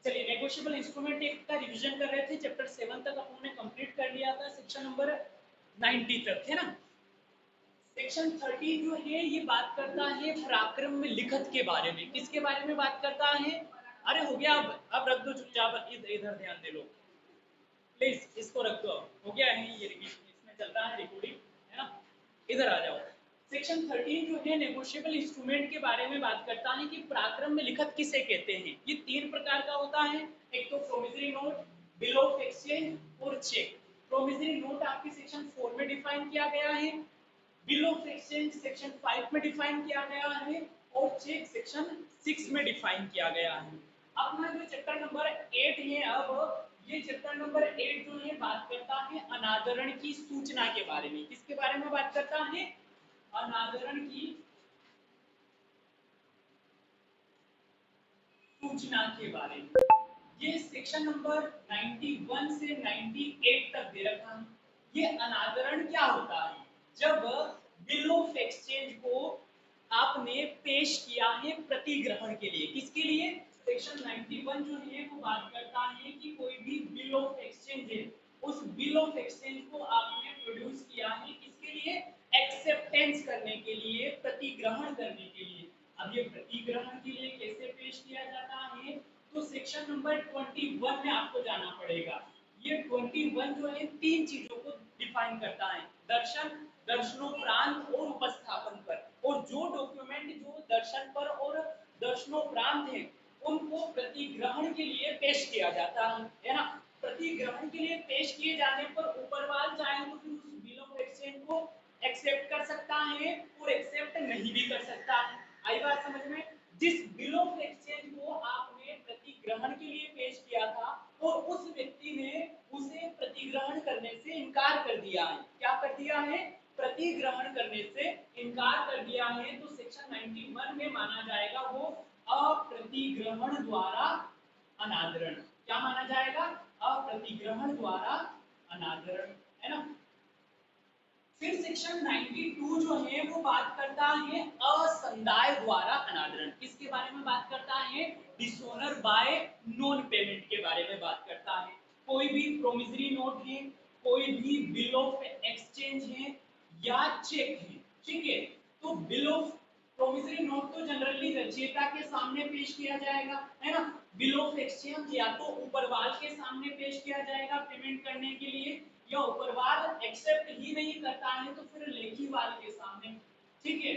चलिए negotiable instrument act का revision कर रहे थे, चैप्टर 7 तक अपने कंप्लीट कर लिया था, सेक्शन नंबर 90 तक है ना। सेक्शन 13 जो है ये बात करता है पराक्रम में लिखत के बारे में। किसके बारे में बात करता है? अरे हो गया, अब रख दो चुपचाप, इधर ध्यान दे लो प्लीज, इसको रख दो, हो गया है ये, इसमें चल रहा है रिकॉर्डिंग है ना। इधर आ जाओ। सेक्शन 13 जो है नेगोशिएबल इंस्ट्रूमेंट के बारे में बात करता है कि पराक्रम में लिखत किसे कहते हैं। ये 3 प्रकार का होता है, एक तो promissory note, bill of exchange और चेक। प्रोमिसरी नोट आपके सेक्शन 4 में डिफाइन किया गया है, बिल ऑफ एक्सचेंज सेक्शन 5 में डिफाइन किया गया है और चेक सेक्शन 6 में डिफाइन किया गया है। अपना जो चैप्टर नंबर 8 है, अब ये चैप्टर नंबर 8 जो है बात करता है अनादरण की सूचना के बारे में। किसके बारे में बात करता है? अनादरण की सूचना के बारे में। ये सेक्शन नंबर 91 से 98 तक दे रखा है। ये अनादरण क्या होता है? जब बिल ऑफ एक्सचेंज को आपने पेश किया है प्रतिग्रहण के लिए। किसके लिए? सेक्शन 91 जो है वो बात करता है कि कोई भी बिल ऑफ एक्सचेंज है, उस बिल ऑफ एक्सचेंज को आपने प्रोड्यूस किया है किसके लिए? एक्सेप्टेंस करने के लिए, प्रतिग्रहण करने के लिए। अब ये प्रतिग्रहण के लिए कैसे पेश किया जाता है? तो सेक्शन नंबर 21 में आपको जाना पड़ेगा। ये 21 जो है 3 चीजों को डिफाइन करता है, दर्शन, दर्शनोपरांत और उपस्थापन पर। और जो डॉक्यूमेंट जो दर्शन पर और दर्शनोपरांत है उनको प्रतिग्रहण के लिए पेश किया जाता है ना। प्रतिग्रहण के लिए पेश किए जाने पर ऊपरवाल चाहे तो फिर उस बिल ऑफ एक्सचेंज को एक्सेप्ट कर सकता है और एक्सेप्ट नहीं भी कर सकता है। आई बात समझ में? जिस बिल ऑफ एक्सचेंज को आपने प्रतिग्रहण के लिए पेश किया था और उस व्यक्ति ने उसे प्रतिग्रहण करने से इनकार कर दिया है, क्या कर दिया है? प्रतिग्रहण करने से इनकार कर दिया है, तो सेक्शन 91 में माना जाएगा वो अप्रतिग्रहण द्वारा अनादरण। क्या माना जाएगा? अप्रतिग्रहण द्वारा अनादरण, है ना। फिर सेक्शन 92 जो है वो बात करता है असंदाय द्वारा अनादरण। किसके बारे में बात करता है? डिसोनर बाय नॉन पेमेंट के बारे में बात करता है। कोई भी प्रोमिसरी नोट है, कोई भी बिल ऑफ एक्सचेंज है या चेक है, ठीक है, तो बिल ऑफ प्रोमिसरी नोट तो जनरली रचयिता के सामने पेश किया जाएगा, है ना। बिल ऑफ एक्सचेंज या तो ऊपरवाल के सामने पेश किया जाएगा पेमेंट करने के लिए, या ऊपरवाल एक्सेप्ट ही नहीं करता है तो फिर लेखीवाल के सामने, ठीक है।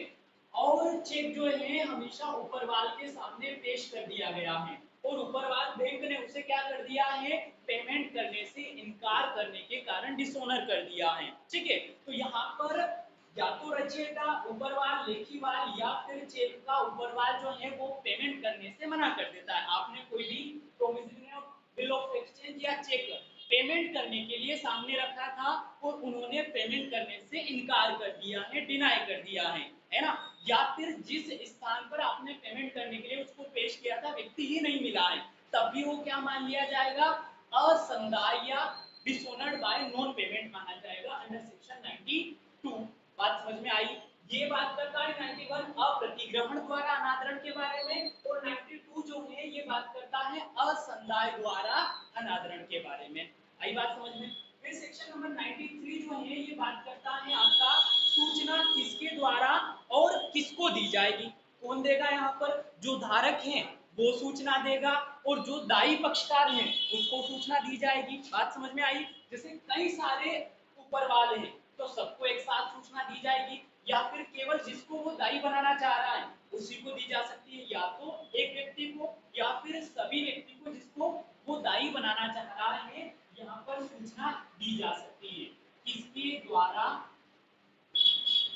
और चेक जो है हमेशा ऊपरवाल के सामने पेश कर दिया गया है और ऊपरवाल बैंक ने उसे क्या कर दिया है? पेमेंट करने से इनकार करने के कारण डिसोनर कर दिया है, ठीक है। तो यहाँ पर या तो रचयिता, ऊपरवाल, लेखीवाल या फिर चेक का ऊपरवाल जो है वो पेमेंट करने से मना कर देता है। आपने कोई भी promissory note, bill of exchange या चेक पेमेंट करने के लिए सामने रखा था और उन्होंने पेमेंट करने से इनकार कर दिया है, डिनाई कर दिया है ना। या फिर जिस स्थान पर आपने पेमेंट करने के लिए उसको पेश किया था व्यक्ति ही नहीं मिला है, तब भी वो क्या मान लिया जाएगा? असंदाय या डिसोनर्ड बाय नॉन पेमेंट माना जाएगा अंडर सेक्शन 92। बात समझ में आई? ये बात करता है 91 अप्रतिग्रहण द्वारा अनादरण के बारे में, और 92 जो है ये बात करता है असंदाय द्वारा अनादरण के बारे में। आई बात समझ में? फिर सेक्शन नंबर 93 जो है ये बात करता है आपका सूचना किसके द्वारा और किसको दी जाएगी। कौन देगा? यहाँ पर जो धारक हैं वो सूचना देगा और जो दायी पक्षकार हैं उसको सूचना दी जाएगी। बात समझ में आई? जैसे कई सारे ऊपर वाले हैं तो सबको एक साथ सूचना दी जाएगी, या फिर केवल जिसको वो दायी बनाना चाह रहा है उसी को दी जा सकती है, या तो एक व्यक्ति को या फिर सभी व्यक्ति को जिसको वो दायी बनाना चाह रहा है यहाँ पर सूचना दी जा सकती है। किसके द्वारा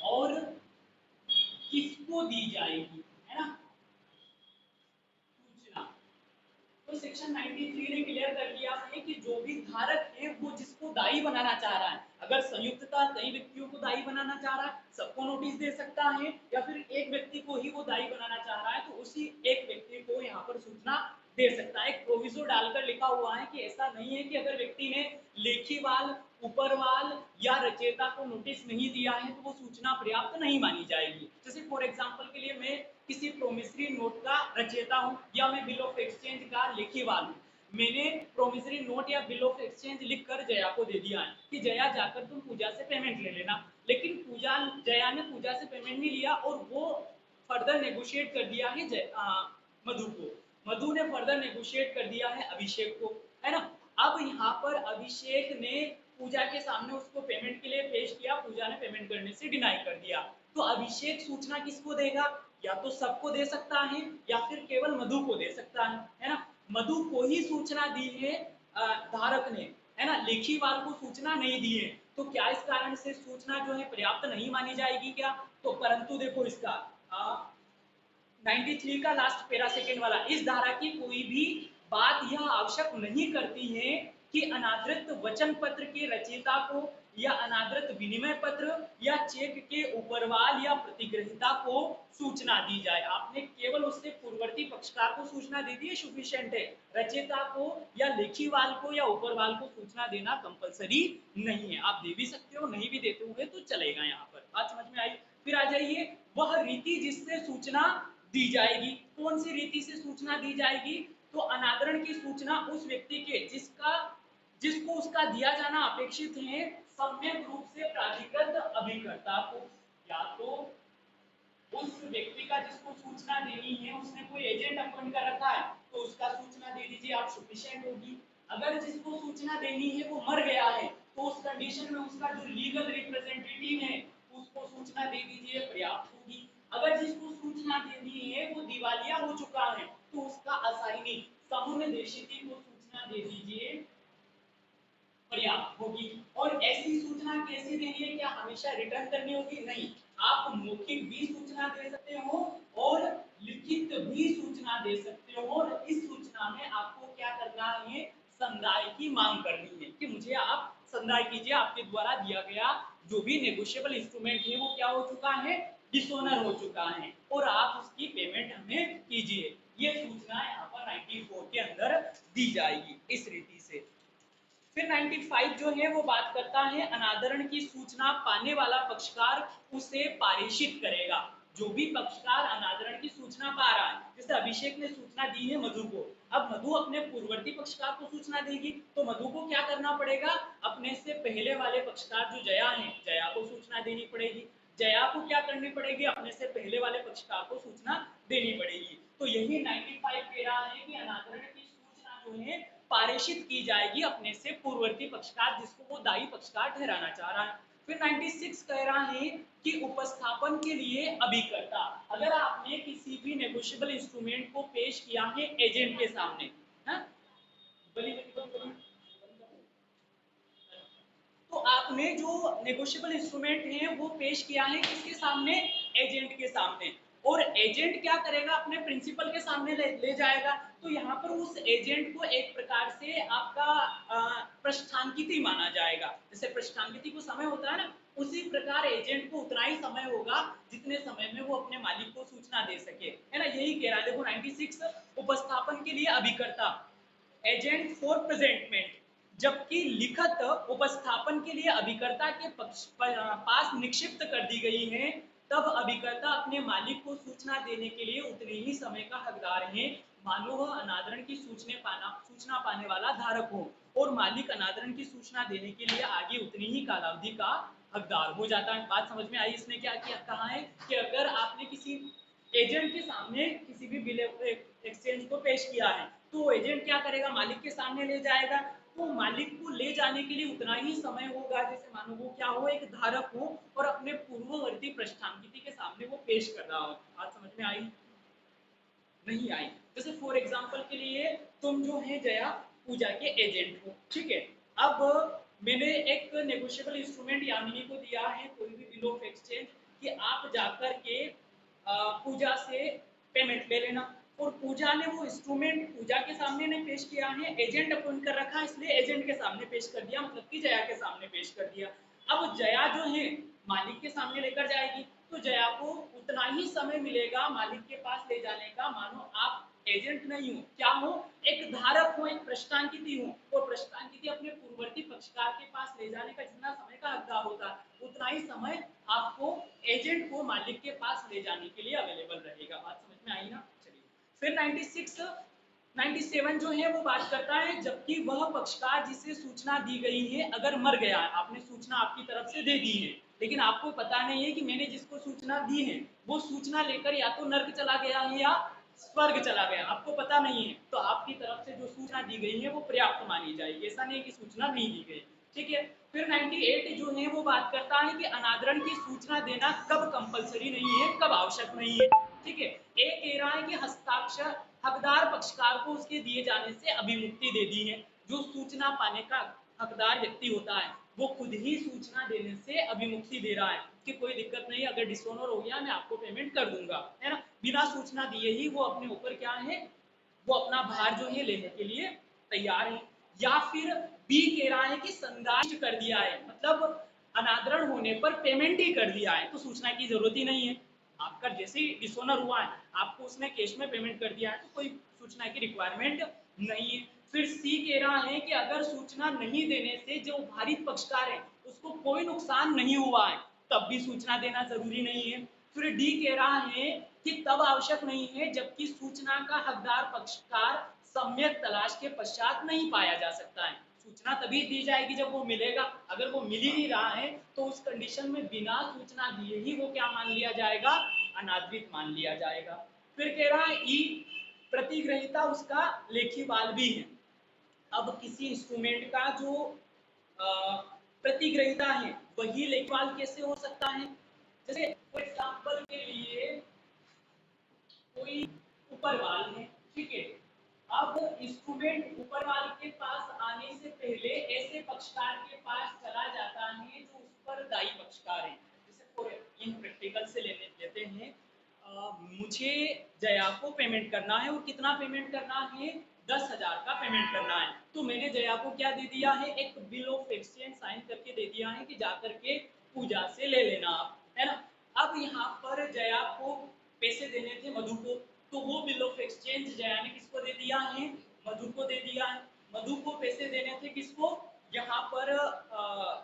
और किसको दी जाएगी, है ना, सूचना। तो सेक्शन 93 ने क्लियर कर दिया है कि जो भी धारक है वो जिसको दायी बनाना चाह रहा है, अगर संयुक्तता कई व्यक्तियों को दायी बनाना चाह रहा है सबको नोटिस दे सकता है, या फिर एक व्यक्ति को ही वो दायी बनाना चाह रहा है तो उसी एक व्यक्ति को यहाँ पर सूचना दे सकता है। एक प्रोविजो डालकर लिखा हुआ है कि ऐसा नहीं है कि अगर व्यक्ति ने लेखीवाल, ऊपरवाल या रचयिता को नोटिस नहीं दिया है तो वो सूचना पर्याप्त नहीं मानी जाएगी। जैसे फॉर एग्जाम्पल के लिए मैं किसी प्रोमिसरी नोट का रचयिता हूँ या मैं बिल ऑफ एक्सचेंज का लेखीवाल हूँ, मैंने प्रोमिसरी नोट या बिल ऑफ एक्सचेंज लिख कर जया को दे दिया है कि जया जाकर तुम पूजा से पेमेंट ले लेना, लेकिन जया ने पूजा से पेमेंट नहीं लिया और वो फर्दर नेगोशिएट कर दिया है मधु को, मधु ने फर्दर नेगोशिएट कर दिया है अभिषेक को, है ना। अब यहाँ पर अभिषेक ने पूजा के सामने उसको पेमेंट के लिए पेश किया, पूजा ने पेमेंट करने से डिनाई कर दिया, तो अभिषेक सूचना किसको देगा, या तो सबको दे सकता है या फिर केवल मधु को दे सकता है ना। मधु को ही सूचना दी है धारक ने, है ना, लेखीवाल को सूचना नहीं दी है, तो क्या इस कारण से सूचना जो है पर्याप्त नहीं मानी जाएगी क्या, तो परंतु देखो इसका 93 का लास्ट पैरा सेकेंड वाला, इस धारा की कोई भी बात यह आवश्यक नहीं करती है कि अनादृत वचन पत्र के रचयिता को या अनादृत विनिमय पत्र या चेक के ऊपरवाल या प्रतिग्रहिता को सूचना दी जाए। आपने केवल उससे पूर्ववर्ती पक्षकार को सूचना दे दी है, सफिशिएंट है, रचयिता को या लेखीवाल को या ऊपरवाल को सूचना देना कंपलसरी नहीं है, आप दे भी सकते हो, नहीं भी देते हुए तो चलेगा। यहाँ पर बात समझ में आई। फिर आ जाइए, वह रीति जिससे सूचना दी जाएगी, कौन सी रीति से सूचना दी जाएगी, तो अनादरण की सूचना उस व्यक्ति के जिसको उसका दिया जाना अपेक्षित है सम्यक रूप से प्राधिकृत अभिकर्ता को, या तो उस व्यक्ति का जिसको सूचना देनी है उसने कोई एजेंट अपॉइंट कर रखा है तो उसका सूचना दे दीजिए, आप सफिशिएंट होगी। अगर जिसको सूचना देनी है वो मर गया है तो उस कंडीशन में उसका जो लीगल रिप्रेजेंटेटिव है उसको सूचना दे दीजिए, पर्याप्त होगी। अगर जिसको सूचना देनी है वो दिवालिया हो चुका है तो उसका असाइनी समुन्देशिकी को सूचना दे दीजिए, पर्याप्त होगी। और ऐसी सूचना कैसे देनी है, क्या हमेशा रिटर्न करनी होगी, नहीं, आप मौखिक भी सूचना दे सकते हो और लिखित भी सूचना दे सकते हो, और इस सूचना में आपको क्या करना है, संदाय की मांग करनी है कि मुझे आप संदाय कीजिए, आपके द्वारा दिया गया जो भी नेगोशिएबल इंस्ट्रूमेंट है वो क्या हो चुका है, डिसोनर हो चुका है, और आप उसकी पेमेंट हमें कीजिए। ये सूचना यहाँ पर 94 के अंदर दी जाएगी इस रीति से। फिर 95 जो है वो बात करता है अनादरण की सूचना पाने वाला पक्षकार उसे पारिशित करेगा। जो भी पक्षकार अनादरण की सूचना पा रहा है, जैसे अभिषेक ने सूचना दी है मधु को, अब मधु अपने पूर्ववर्ती पक्षकार को सूचना देगी तो मधु को क्या करना पड़ेगा, अपने से पहले वाले पक्षकार जो जया है, जया को सूचना देनी पड़ेगी। जया को क्या करनी पड़ेगी, अपने से पहले वाले पक्षकार को सूचना देनी पड़ेगी। तो यही 95 कह रहा है कि अनादरण की सूचना जो है पारेषित की जाएगी अपने से पूर्ववर्ती पक्षकार जिसको वो दायी पक्षकार ठहराना चाह रहा है। फिर 96 कह रहा है कि उपस्थापन के लिए अभिकर्ता, अगर आपने किसी भी नेगोशिएबल इंस्ट्रूमेंट को पेश किया है एजेंट के सामने, है? तो आपने जो नेगोशिएबल इंस्ट्रूमेंट है वो पेश किया है किसके सामने, एजेंट के सामने, और एजेंट क्या करेगा, अपने प्रिंसिपल के सामने ले जाएगा, तो यहाँ पर उस एजेंट को एक प्रकार से आपका प्रस्थानकिति माना जाएगा। जैसे प्रस्थानकिति को समय होता है ना, उसी प्रकार एजेंट को उतना ही समय होगा जितने समय में वो अपने मालिक को सूचना दे सके, है ना, यही कह रहा है। देखो 96 उपस्थापन के लिए अभिकर्ता, एजेंट फॉर प्रेजेंटमेंट, जबकि लिखत उपस्थापन के लिए अभिकर्ता के पास निक्षिप्त कर दी गई है, तब अभिकर्ता अपने मालिक को सूचना देने के लिए उतने ही समय का हकदार है, मानो वह अनादरण की सूचना पाने वाला धारक हो, और मालिक अनादरण की सूचना देने के लिए आगे उतनी ही कालावधि का हकदार हो जाता है। बात समझ में आई, इसने क्या किया, कहा है कि अगर आपने किसी एजेंट के सामने किसी भी बिल एक्सचेंज को पेश किया है तो एजेंट क्या करेगा, मालिक के सामने ले जाएगा, तो मालिक को ले जाने के लिए उतना ही समय होगा जैसे मानो वो क्या हो, एक धारक हो और अपने पूर्ववर्ती प्रस्थानकिति के सामने वो पेश कर रहा हो। बात समझ में आई, नहीं आई। जैसे फॉर एग्जांपल के लिए तुम जो है जया पूजा के एजेंट हो, ठीक है, अब मैंने एक नेगोशिएबल इंस्ट्रूमेंट यामिनी को दिया है, कोई भी बिल ऑफ एक्सचेंज, कि आप जाकर के पूजा से पेमेंट ले लेना, और पूजा ने वो इंस्ट्रूमेंट पूजा के सामने ने पेश किया है, एजेंट अपॉइंट कर रखा है इसलिए एजेंट के सामने पेश कर दिया, मतलब कि जया के सामने पेश कर दिया। अब जया जो है मालिक के सामने लेकर जाएगी तो जया को उतना ही समय मिलेगा मालिक के पास ले जाने का, मानो आप एजेंट नहीं हूँ, क्या हूँ, एक धारक हूँ, एक प्रश्नांकित हूँ। और प्रश्नांकित अपने पूर्ववर्ती पक्षकार के पास ले जाने का जितना समय का हकदार होता है उतना ही समय आपको एजेंट को मालिक के पास ले जाने के लिए अवेलेबल रहेगा। बात समझ में आई ना? चलिए फिर 96 97 जो है वो बात करता है जबकि वह पक्षकार जिसे सूचना दी गई है अगर मर गया है, आपने सूचना आपकी तरफ से दे दी है लेकिन आपको पता नहीं है कि मैंने जिसको सूचना दी है वो सूचना लेकर या तो नर्क चला गया है या स्वर्ग चला गया, आपको पता नहीं है, तो आपकी तरफ से जो सूचना दी गई है वो पर्याप्त मानी जाएगी, ऐसा नहीं कि सूचना नहीं दी गई। ठीक है, फिर 98 जो है वो बात करता है कि अनादरण की सूचना देना कब कंपलसरी नहीं है, कब आवश्यक नहीं है। ठीक है, एक कह रहा है कि हस्ताक्षर हकदार पक्षकार को उसके दिए जाने से अभिमुक्ति दे दी है। जो सूचना पाने का हकदार व्यक्ति होता है वो खुद ही सूचना देने से अभिमुक्ति दे रहा है कि कोई दिक्कत नहीं, अगर डिसऑनर हो गया मैं आपको पेमेंट कर दूंगा, है ना। बिना सूचना दिए ही वो अपने ऊपर क्या है, वो अपना भार जो है लेने के लिए तैयार है। या फिर बी कह रहा है कि संदाय कर दिया है, मतलब अनादरण होने पर पेमेंट ही कर दिया है तो सूचना की जरूरत ही नहीं है। आपका जैसे ही डिसऑनर हुआ है आपको उसने कैश में पेमेंट कर दिया है तो कोई सूचना की रिक्वायरमेंट नहीं है। फिर सी कह रहा है कि अगर सूचना नहीं देने से जो भारित पक्षकार है उसको कोई नुकसान नहीं हुआ है तब भी सूचना देना जरूरी नहीं है। फिर डी कह रहा है कि तब आवश्यक नहीं है जबकि सूचना का हकदार पक्षकार सम्यक तलाश के पश्चात नहीं पाया जा सकता है। सूचना तभी दी जाएगी जब वो मिलेगा, अगर वो मिल ही नहीं रहा है तो उस कंडीशन में बिना सूचना दिए ही वो क्या मान लिया जाएगा, अनादृत मान लिया जाएगा। फिर कह रहा है ई प्रतिग्रहिता उसका लेखी बाल भी है। अब किसी इंस्ट्रूमेंट का जो प्रतिग्रहिता है वही लेखपाल कैसे हो सकता है, जैसे फॉर एग्जांपल के लिए कोई ऊपर वाल है, ठीक है, अब इंस्ट्रूमेंट ऊपर वाल के पास आने से पहले ऐसे पक्षकार के पास चला जाता है जो उस पर दायी पक्षकार है। जैसे फॉर इन प्रैक्टिकल से लेते हैं, मुझे जया को पेमेंट करना है और कितना पेमेंट करना है, 10,000 का पेमेंट करना है। तो मैंने जया को क्या दे दिया है, एक बिल ऑफ एक्सचेंज साइन करके दे दिया है कि जाकर के पूजा से ले लेना आप, है ना। अब यहाँ पर जया को पैसे देने थे मधु को, तो वो बिल ऑफ एक्सचेंज जया ने किसको दे दिया है, मधु को दे दिया है। मधु को पैसे देने थे किसको, यहाँ पर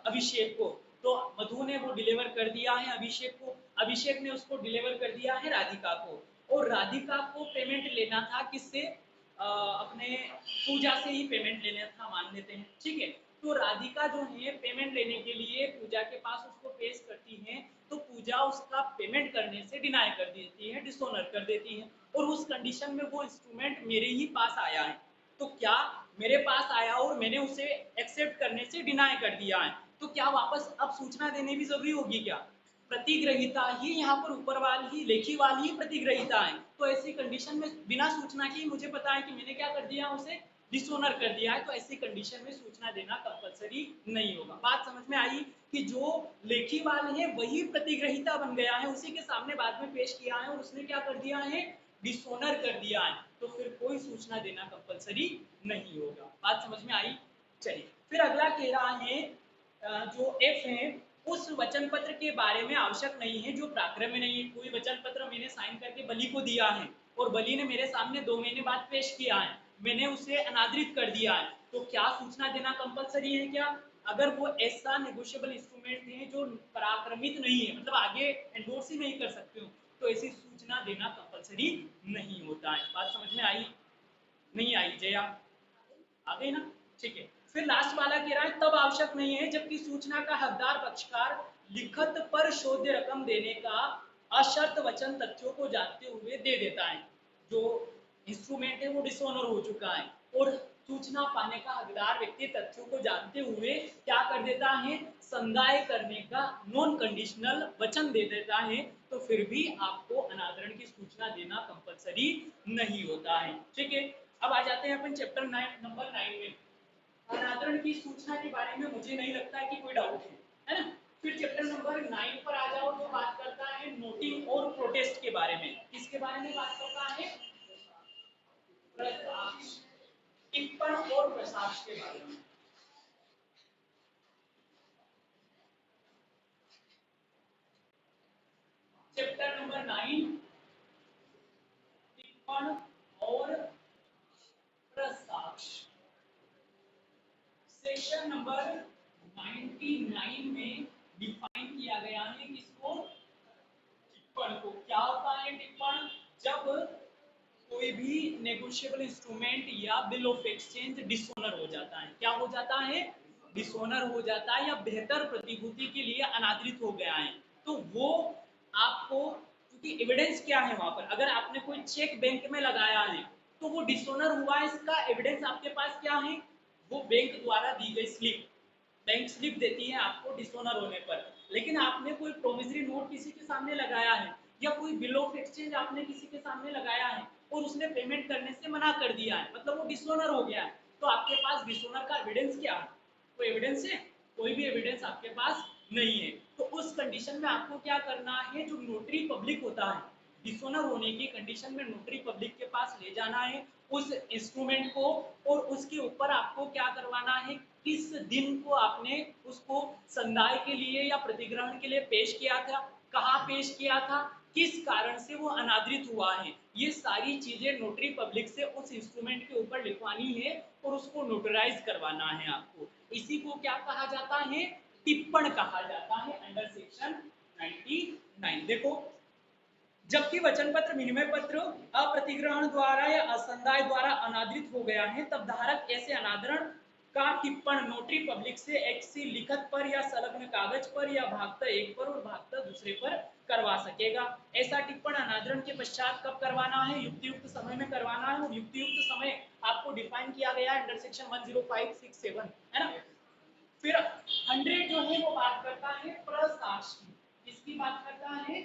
अभिषेक को, तो मधु ने वो डिलीवर कर दिया है अभिषेक को, अभिषेक ने उसको डिलीवर कर दिया है राधिका को, और राधिका को पेमेंट लेना था किससे, अपने पूजा से ही पेमेंट लेना था मान लेते हैं, ठीक है। तो राधिका जो है पेमेंट लेने के लिए पूजा के पास उसको पेश करती है, तो पूजा उसका पेमेंट करने से डिनाई कर देती है, डिसऑनर कर देती है, और उस कंडीशन में वो इंस्ट्रूमेंट मेरे ही पास आया है, तो क्या मेरे पास आया और मैंने उसे एक्सेप्ट करने से डिनाई कर दिया है, तो क्या वापस अब सूचना देने भी जरूरी होगी क्या, प्रतिग्रहिता ही यहाँ पर ऊपर वाल ही लेखी वाल ही प्रतिग्रहिता है, तो ऐसी कंडीशन में बिना सूचना के मुझे पता है कि मैंने क्या कर दिया, उसे डिसऑनर कर दिया है, तो ऐसी कंडीशन में सूचना देना कंपलसरी नहीं होगा। बात समझ में आई कि जो लेखी वाल है वही प्रतिग्रहिता बन गया है, उसी के सामने बाद में पेश किया है और उसने क्या कर दिया है, डिसऑनर कर दिया है, तो फिर कोई सूचना देना कंपलसरी नहीं होगा। बात समझ में आई। चलिए फिर अगला कह रहा है जो एफ है, उस वचन पत्र के बारे में आवश्यक नहीं है जो प्राक्रम में नहीं है। कोई वचन पत्र मैंने साइन करके बलि को दिया है और बलि ने मेरे सामने 2 महीने बाद पेश किया है, मैंने उसे अनादृत कर दिया है, तो क्या सूचना देना कंपलसरी है क्या, अगर वो ऐसा नेगोशिएबल इंस्ट्रूमेंट है जो पराक्रमित नहीं है, मतलब आगे एंडोर्स ही नहीं कर सकते हो, तो ऐसी सूचना देना कंपलसरी नहीं होता है। बात समझ में आई, नहीं आई जया, आ गई ना, ठीक है। फिर लास्ट वाला कह रहा है तब आवश्यक नहीं है जबकि सूचना का हकदार पक्षकार लिखत पर शोध्य रकम देने का अशर्त वचन तथ्यों को जानते हुए दे देता है। जो इंस्ट्रूमेंट है वो डिसऑनर हो चुका है और सूचना पाने का हकदार व्यक्ति तथ्यों को जानते हुए क्या कर देता है, संदाय करने का नॉन कंडीशनल वचन दे देता है, तो फिर भी आपको अनादरण की सूचना देना कंपलसरी नहीं होता है, ठीक है। अब आ जाते हैं अपन चैप्टर 9 नंबर 9 में। अनादरण की सूचना के बारे में मुझे नहीं लगता है कि कोई डाउट है ना। फिर चैप्टर नंबर 9 पर आ जाओ, जो बात करता है नोटिंग और प्रोटेस्ट के बारे में। किसके बारे में बात करता है, प्रस्ताव, टिप्पण और प्रस्ताव के बारे में। चैप्टर नंबर 9 टिप्पण और सेक्शन नंबर 99 में डिफाइन किया गया है किसको, टिप्पण को। क्या होता है टिप्पण? जब कोई भी नेगोशिएबल इंस्ट्रूमेंट या बिल ऑफ एक्सचेंज डिसोनर हो जाता है। क्या हो जाता है? डिसोनर हो जाता है या बेहतर प्रतिभूति के लिए अनादृत हो गया है, तो वो आपको, क्योंकि एविडेंस क्या है वहां पर, अगर आपने कोई चेक बैंक में लगाया है तो वो डिसोनर हुआ है, इसका एविडेंस आपके पास क्या है? वो बैंक द्वारा दी गई स्लिप, बैंक स्लिप देती है आपको डिसोनर होने पर। लेकिन आपने कोई प्रोमिसरी नोट किसी के सामने लगाया है या कोई बिल ऑफ एक्सचेंज आपने किसी के सामने लगाया है और उसने पेमेंट करने से मना कर दिया है, मतलब वो डिसोनर हो गया है, तो आपके पास डिसोनर का एविडेंस क्या है? कोई एविडेंस है? कोई भी एविडेंस आपके पास नहीं है। तो उस कंडीशन में आपको क्या करना है, जो नोटरी पब्लिक होता है, डिसोनर होने की कंडीशन में नोटरी पब्लिक के पास ले जाना है उस इंस्ट्रूमेंट को, और उसके ऊपर आपको क्या करवाना है, किस दिन को आपने उसको संदाय के लिए या प्रतिग्रहण के लिए पेश किया था, कहाँ पेश किया था, किस कारण से वो अनादृत हुआ है, ये सारी चीजें नोटरी पब्लिक से उस इंस्ट्रूमेंट के ऊपर लिखवानी है और उसको नोटराइज करवाना है आपको। इसी को क्या कहा जाता है? टिप्पण कहा जाता है अंडर सेक्शन 99। देखो, जबकि वचन पत्र विनिमय पत्र अप्रतिग्रहण द्वारा या असंदाय द्वारा अनादृत हो गया है, तब धारक ऐसे अनादरण का टिप्पण नोटरी पब्लिक से एक सी लिखत पर या संलग्न कागज पर या भागता एक पर और भागता दूसरे पर करवा सकेगा। ऐसा टिप्पण अनादरण के पश्चात कब करवाना है? युक्तियुक्त समय में करवाना है, और युक्तियुक्त समय आपको डिफाइन किया गया है अंडर सेक्शन 10567, है ना। फिर 100 जो है वो बात करता है प्रसाक्ष की। किसकी बात करता है?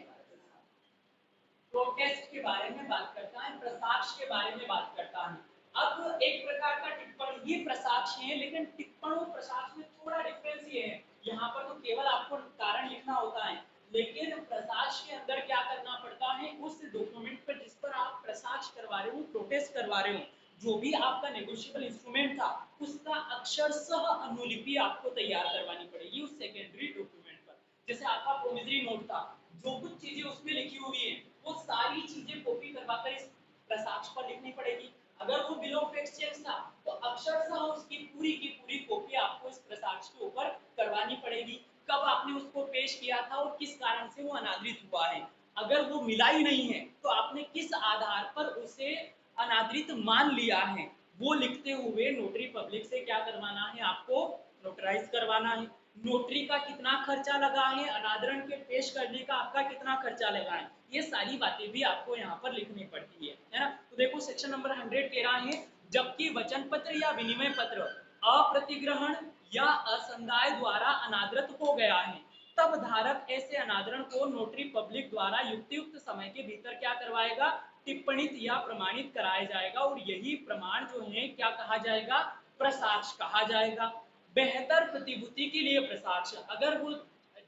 प्रोटेस्ट के बारे में बात करता है, प्रसाक्ष के बारे में बात करता है। अब एक प्रकार का टिप्पण ये प्रसाक्ष है, लेकिन टिप्पण और प्रसाक्ष में थोड़ा डिफरेंस ये है, यहाँ पर तो केवल आपको कारण लिखना होता है, लेकिन प्रसाक्ष के अंदर क्या करना पड़ता है, उस डॉक्यूमेंट पर जिस पर आप प्रसाक्ष करवा रहे हो, प्रोटेस्ट करवा रहे हो, जो भी आपका नेगोशिएबल इंस्ट्रूमेंट था, उसका अक्षरशः अनुलिपि आपको तैयार करवानी पड़ेगी उस सेकेंडरी डॉक्यूमेंट पर। जैसे आपका प्रोमिसरी नोट था, जो कुछ चीजें उसमें लिखी हुई है वो सारी चीजें कॉपी करवाकर इस प्रसाक्ष पर लिखनी पड़ेगी। अगर वो बिल ऑफ एक्सचेंज था तो अक्षरशः उसकी पूरी की पूरी कॉपी आपको इस प्रसाक्ष के ऊपर करवानी पड़ेगी, कब आपने उसको पेश किया था और किस कारण से वो अनादृत हुआ है। अगर वो मिला ही नहीं है तो आपने किस आधार पर उसे अनादृत मान लिया है, वो लिखते हुए नोटरी पब्लिक से क्या करवाना है, आपको नोटराइज करवाना है। नोटरी का कितना खर्चा लगा है, अनादरण के पेश करने का आपका कितना खर्चा लगा है, ये सारी बातें भी आपको यहाँ पर लिखनी पड़ती है ना। तो देखो सेक्शन नंबर 100 कह रहा है, जबकि वचन पत्र या विनिमय पत्र अप्रतिग्रहण या असंदाय द्वारा अनादृत हो गया है, तब धारक ऐसे अनादरण को नोटरी पब्लिक द्वारा युक्तियुक्त समय के भीतर क्या करवाएगा, टिप्पणित या प्रमाणित कराया जाएगा, और यही प्रमाण जो है क्या कहा जाएगा, प्रसाक्ष कहा जाएगा। बेहतर प्रतिभूति के लिए प्रसाक्ष, अगर वो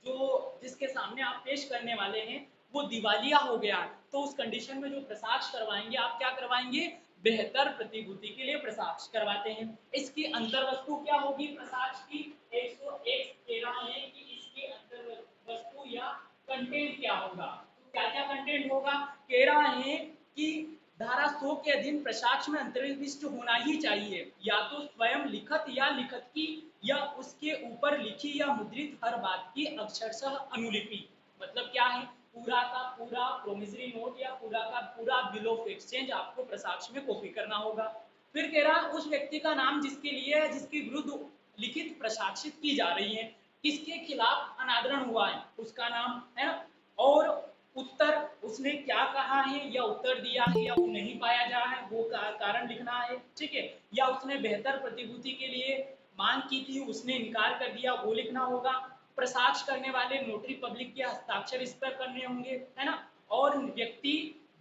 जो जिसके सामने आप पेश करने वाले हैं वो दिवालिया हो गया, तो उस कंडीशन में जो प्रसाक्ष करवाएंगे आप क्या करवाएंगे, बेहतर प्रतिभूति के लिए प्रसाक्ष करवाते हैं। इसकी अंतर्वस्तु क्या होगी प्रसाक्ष की? 101 कह रहा है कि इसकी अंतर्वस्तु या कंटेंट क्या होगा, तो क्या क्या कंटेंट होगा, कह रहा है कि धारा 100 के अधीन प्रसाक्ष में अंतर्विष्ट होना ही चाहिए, या तो स्वयं लिखत या लिखत की या उसके ऊपर लिखी या मुद्रित हर बात की अक्षरशः अनुलिपि। मतलब क्या है, पूरा का पूरा प्रोमिसरी नोट या पूरा का पूरा बिल ऑफ एक्सचेंज आपको प्रसाक्ष में कॉपी करना होगा। फिर कह रहा उस व्यक्ति का नाम जिसके लिए जिसके विरुद्ध लिखित प्रसाक्षित की जा रही है, किसके खिलाफ अनादरण हुआ है उसका नाम, है ना। और उत्तर, उसने क्या कहा है या उत्तर दिया है या वो नहीं पाया जा है वो कारण लिखना है, ठीक है। या उसने बेहतर प्रतिभूति के लिए मांग की थी, उसने इनकार कर दिया, वो लिखना होगा। प्रसाक्ष करने वाले नोटरी पब्लिक के हस्ताक्षर इस पर करने होंगे, है ना। और व्यक्ति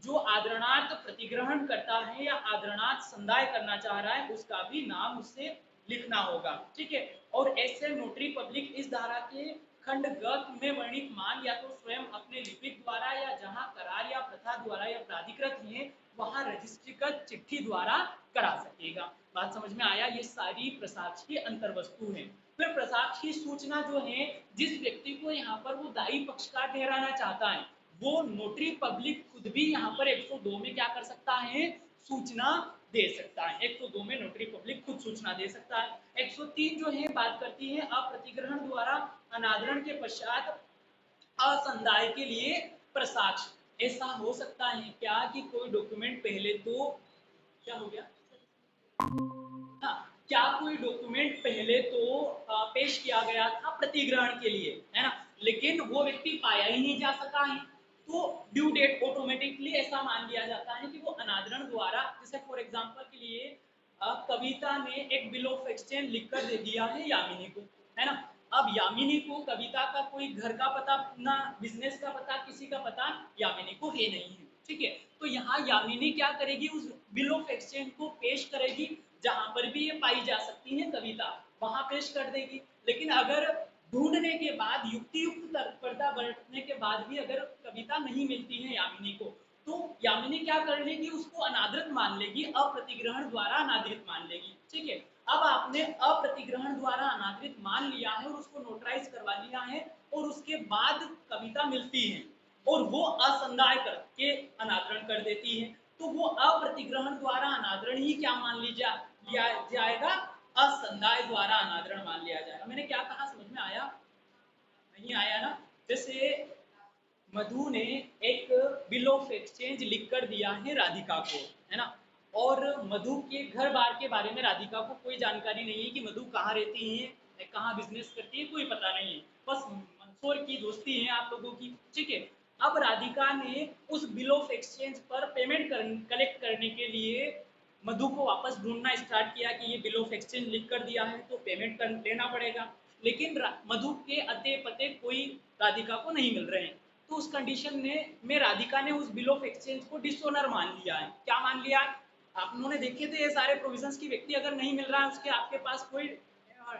जो आदरणार्थ प्रतिग्रहण करता है या आदरणार्थ संदाय करना चाह रहा है उसका भी नाम उससे लिखना होगा, ठीक है। और ऐसे नोटरी पब्लिक इस धारा के खंड ग में वर्णित मान या तो स्वयं अपने लिपिक द्वारा या जहां करार या प्रथा द्वारा या प्राधिकृत है वहां रजिस्ट्रीकृत चिट्ठी द्वारा करा सकेगा। बात समझ में आया, ये सारी प्रसाक्ष की अंतर्वस्तु है। फिर प्रसाक्ष की सूचना जो है, जिस व्यक्ति को यहाँ पर वो दायी पक्षकार ठहराना चाहता है वो नोटरी पब्लिक खुद भी यहाँ पर 102 में क्या कर सकता है, सूचना दे सकता है। 102 में नोटरी पब्लिक खुद सूचना दे सकता है। 103 जो है बात करती है अप्रतिग्रहण द्वारा अनादरण के पश्चात असंदाय के लिए प्रसाक्ष। ऐसा हो सकता है क्या कि कोई डॉक्यूमेंट पहले तो क्या हो गया, हाँ, क्या कोई डॉक्यूमेंट पहले तो पेश किया गया था प्रतिग्रहण के लिए, है ना, लेकिन वो व्यक्ति पाया ही नहीं जा सका है, तो ड्यू डेट ऑटोमेटिकली ऐसा मान लिया जाता है कि वो अनादरण द्वारा, जैसे फॉर एग्जांपल के लिए कविता ने एक बिल ऑफ एक्सचेंज लिखकर दे दिया है यामिनी को, है ना। अब यामिनी को कविता का कोई घर का पता ना बिजनेस का पता किसी का पता यामिनी को है नहीं है, ठीक है। तो यहाँ यामिनी क्या करेगी, उस बिल ऑफ एक्सचेंज को पेश करेगी, जहां पर भी ये पाई जा सकती है कविता वहां पेश कर देगी। लेकिन अगर ढूंढने के बाद युक्ति युक्त तत्परता बरतने के बाद भी अगर कविता नहीं मिलती है यामिनी को, तो यामिनी क्या कर लेगी, उसको अनादृत मान लेगी, अप्रतिग्रहण द्वारा अनादृत मान लेगी, ठीक है। अब आपने अप्रतिग्रहण द्वारा अनादृत मान लिया है और उसको नोटराइज करवा लिया है, और उसके बाद कविता मिलती है और वो असंदाय करके अनादरण कर देती है, तो वो अप्रतिग्रहण द्वारा अनादरण ही क्या मान लिया जाएगा, असंदाय द्वारा अनादरण मान लिया जाएगा। मैंने क्या कहा, समझ में आया, नहीं आया ना। जैसे मधु ने एक बिल ऑफ एक्सचेंज लिख कर दिया है राधिका को, है ना, और मधु के घर बार के बारे में राधिका को कोई जानकारी नहीं है कि मधु कहाँ रहती है, कहाँ बिजनेस करती है, कोई पता नहीं है, बस मंदसौर की दोस्ती है आप लोगों की, ठीक है। अब राधिका ने उस बिल ऑफ एक्सचेंज पर पेमेंट कलेक्ट करने के लिए मधु को वापस ढूंढना स्टार्ट किया कि ये बिल ऑफ एक्सचेंज लिख कर दिया है तो पेमेंट कर लेना पड़ेगा, लेकिन मधु के अते पते कोई राधिका को नहीं मिल रहे हैं। तो उस कंडीशन में राधिका ने उस बिल ऑफ एक्सचेंज को डिसऑनर मान लिया है। क्या मान लिया, आप उन्होंने देखे थे ये सारे प्रोविजंस की, व्यक्ति अगर नहीं मिल रहा है, उसके आपके पास कोई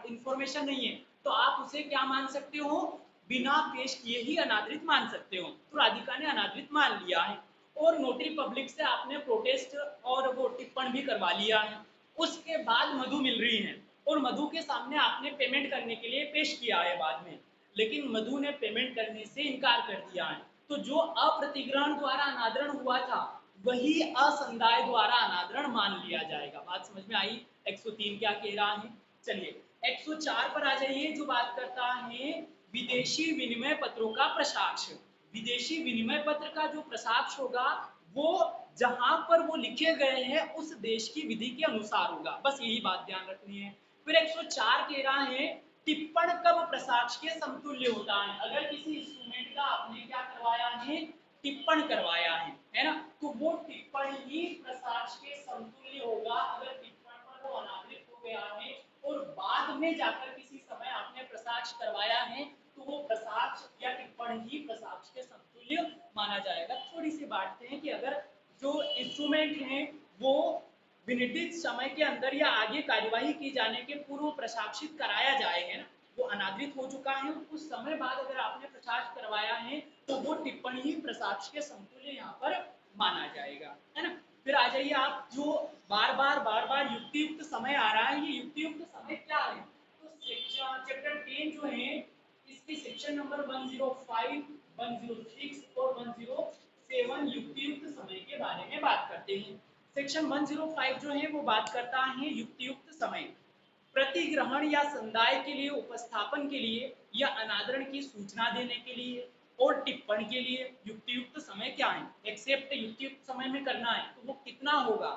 इंफॉर्मेशन नहीं है, तो आप उसे क्या मान सकते हो, बिना पेश किए ही अनादृत मान सकते हो। तो राधिका ने अनादृत मान लिया है, और नोटरी पब्लिक से आपने प्रोटेस्ट और वो टिप्पण भी करवा लिया है। उसके बाद मधु मिल रही है, और मधु के सामने आपने पेमेंट करने के लिए पेश किया है बाद में, लेकिन मधु ने पेमेंट करने से इनकार कर दिया है। तो जो अप्रतिग्रहण द्वारा अनादरण हुआ था वही असंदाय द्वारा अनादरण मान लिया जाएगा। बात समझ में आई। 103 क्या कह रहा है, चलिए 104 पर आ जाइए, जो बात करता है विदेशी विनिमय पत्रों का प्रसाक्ष। विदेशी विनिमय पत्र का जो प्रसाक्ष होगा वो जहां पर वो लिखे गए हैं उस देश की विधि के अनुसार होगा, बस यही बात ध्यान रखनी है। फिर 104 कह रहा है टिप्पण कब प्रसाक्ष के समतुल्य होता है, अगर किसी इंस्ट्रूमेंट का आपने क्या करवाया है, टिप्पण करवाया है ना, तो वो टिप्पण ही प्रसाक्ष के समतुल्य होगा अगर टिप्पण पर वो अनादृत हो गया है और बाद में जाकर किसी समय आपने प्रसाक्ष करवाया है, तो वो प्रसाक्ष या टिप्पण ही प्रसाक्ष के समतुल्य माना जाएगा। थोड़ी सी बात है कि अगर जो इंस्ट्रूमेंट है वो विनिर्दिष्ट समय के अंदर या आगे कार्यवाही की जाने के पूर्व प्रशासित कराया जाए, है ना, वो अनादृत हो चुका है, कुछ समय बाद अगर आपने प्रसाक्ष करवाया है तो वो टिप्पणी ही प्रसाक्ष के समतुल्य यहाँ पर माना जाएगा, है ना। फिर आ जाइए आप, जो बार बार युक्तियुक्त समय आ रहा है, ये युक्तियुक्त समय क्या है, तो चैप्टर 10 जो है इसके सेक्शन नंबर 105, 106 और 107 युक्तियुक्त समय के बारे में बात करते हैं। सेक्शन 105 जो है वो बात करता है युक्तियुक्त समय, प्रतिग्रहण या संदाय के लिए, उपस्थापन के लिए या अनादरण की सूचना देने के लिए और टिप्पण के लिए युक्तियुक्त समय क्या है। एक्सेप्ट युक्तियुक्त समय में करना है तो वो कितना होगा,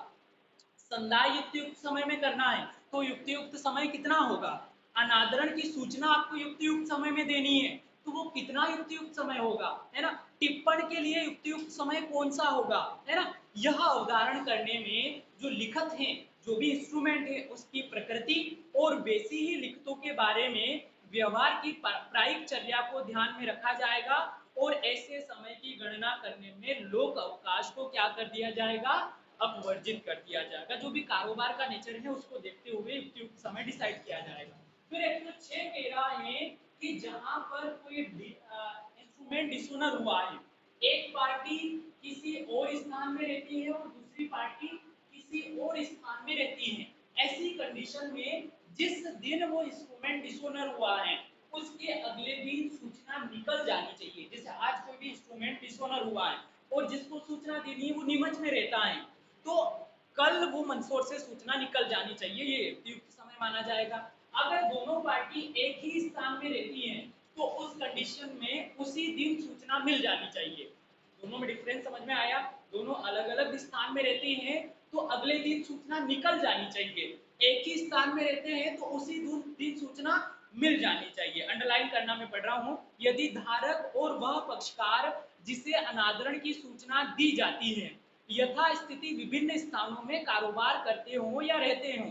संदाय युक्तियुक्त समय में करना है तो युक्तियुक्त समय कितना होगा, अनादरण की सूचना आपको युक्तियुक्त समय में देनी है तो वो कितना युक्तियुक्त समय होगा, है ना। टिप्पण के लिए युक्तियुक्त समय कौन सा होगा, है ना। यह अवधारण करने में जो लिखत है, जो भी इंस्ट्रूमेंट है उसकी प्रकृति और वैसी ही लिखतों के बारे में व्यवहार की प्रायिक चर्या को ध्यान में रखा जाएगा, और ऐसे समय की गणना करने में लोक अवकाश को क्या कर दिया जाएगा, अपवर्जित कर दिया जाएगा। जो भी कारोबार का नेचर है उसको देखते हुए युक्तियुक्त समय डिसाइड किया जाएगा। फिर 106 कह रहा है कि जहां पर कोई इंस्ट्रूमेंट डिसोनर हुआ है, एक पार्टी किसी और स्थान में रहती है और दूसरी पार्टी किसी और स्थान में रहती है, ऐसी कंडीशन में जिस दिन वो इंस्ट्रूमेंट डिसोनर हुआ है उसके अगले दिन सूचना निकल जानी चाहिए। जैसे आज कोई भी इंस्ट्रूमेंट डिसोनर हुआ है और जिसको सूचना देनी है वो नीमच में रहता है, तो कल वो मंदसौर से सूचना निकल जानी चाहिए, ये युक्तियुक्त समय माना जाएगा। अगर दोनों पार्टी एक ही स्थान में रहती हैं तो उस कंडीशन में उसी दिन सूचना मिल जानी चाहिए। दोनों में डिफरेंस समझ में आया? दोनों अलग अलग स्थान में रहते हैं तो अगले दिन सूचना निकल जानी चाहिए, एक ही स्थान में रहते हैं तो उसी दिन सूचना मिल जानी चाहिए। अंडरलाइन करना मैं पढ़ रहा हूं। यदि धारक और वह पक्षकार जिसे अनादरण की सूचना दी जाती है यथा स्थिति विभिन्न स्थानों में कारोबार करते हो या रहते हो,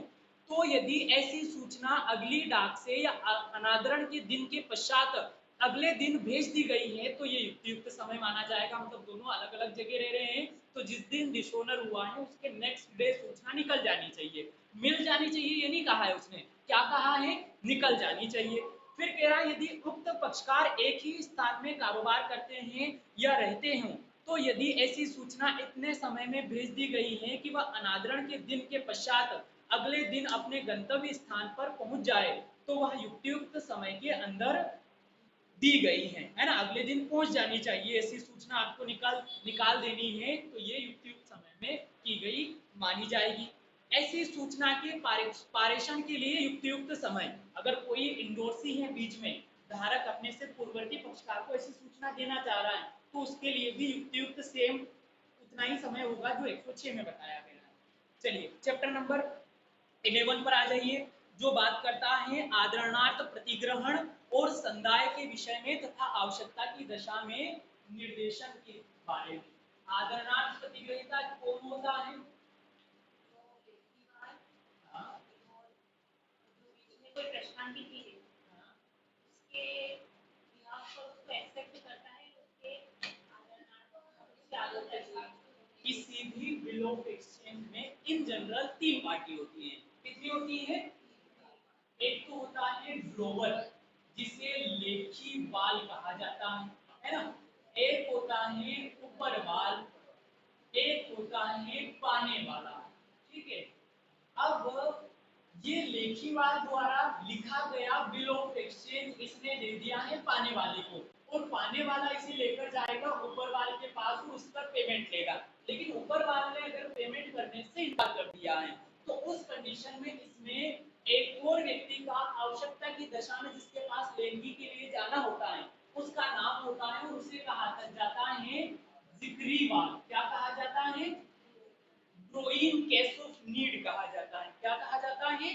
तो यदि ऐसी सूचना अगली डाक से या अनादरण के दिन के पश्चात अगले दिन भेज दी गई है तो ये युक्तियुक्त समय माना जाएगा। मतलब दोनों अलग अलग जगह रह रहे हैं तो जिस दिन डिसोनर हुआ है उसके नेक्स्ट डे सूचना निकल जानी चाहिए, मिल जानी चाहिए ये नहीं कहा है उसने, क्या कहा है? निकल जानी चाहिए। फिर कह रहा है यदि उक्त पक्षकार एक ही स्थान में कारोबार करते हैं या रहते हों तो यदि ऐसी सूचना इतने समय में भेज दी गई है कि वह अनादरण के दिन के पश्चात अगले दिन अपने गंतव्य स्थान पर पहुंच जाए तो वह युक्तियुक्त समय के अंदर दी गई है ना, अगले दिन पहुंच जानी चाहिए। ऐसी सूचना आपको निकाल देनी है तो ये युक्तियुक्त समय में की गई मानी जाएगी। ऐसी सूचना के पारेषण के लिए युक्तियुक्त समय, अगर कोई इंडोर्सी है बीच में, धारक अपने से पूर्ववर्ती पक्षकार को ऐसी सूचना देना चाह रहा है तो उसके लिए भी युक्तियुक्त सेम उतना ही समय होगा जो 106 में बताया गया है। चलिए चैप्टर नंबर 11 पर आ जाइए, जो बात करता है आदरणार्थ प्रतिग्रहण और संदाय के विषय में तथा आवश्यकता की दशा में निर्देशन के बारे में। आदरणार्थ प्रतिग्रहिता कौन होता है? हाँ, कोई प्रश्न की थी उसके बिहाफ पर उसको एक्सेप्ट करता है उसके किसी भी बिल ऑफ एक्सचेंज में इन जनरल तीन पार्टी होती है। कितनी होती है? एक तो होता है ग्लोबल जिसे लेखी वाल कहा जाता है ना, एक होता है ऊपर वाल, एक होता है पाने वाला। ठीक है, अब ये लेखीवाल द्वारा लिखा गया बिल ऑफ एक्सचेंज इसने दे दिया है पाने वाले को, और पाने वाला इसे लेकर जाएगा ऊपर वाले के पास और उस पर पेमेंट लेगा। लेकिन ऊपर वाले ने अगर पेमेंट करने से इनकार कर दिया है तो उस कंडीशन में इसमें एक और व्यक्ति का आवश्यकता की दशा में जिसके पास लेनगी के लिए जाना होता है उसका नाम होता है और उसे कहा जाता है जिक्रीवाल। क्या कहा जाता है? ग्रोइन केस ऑफ नीड कहा जाता है। क्या कहा जाता है?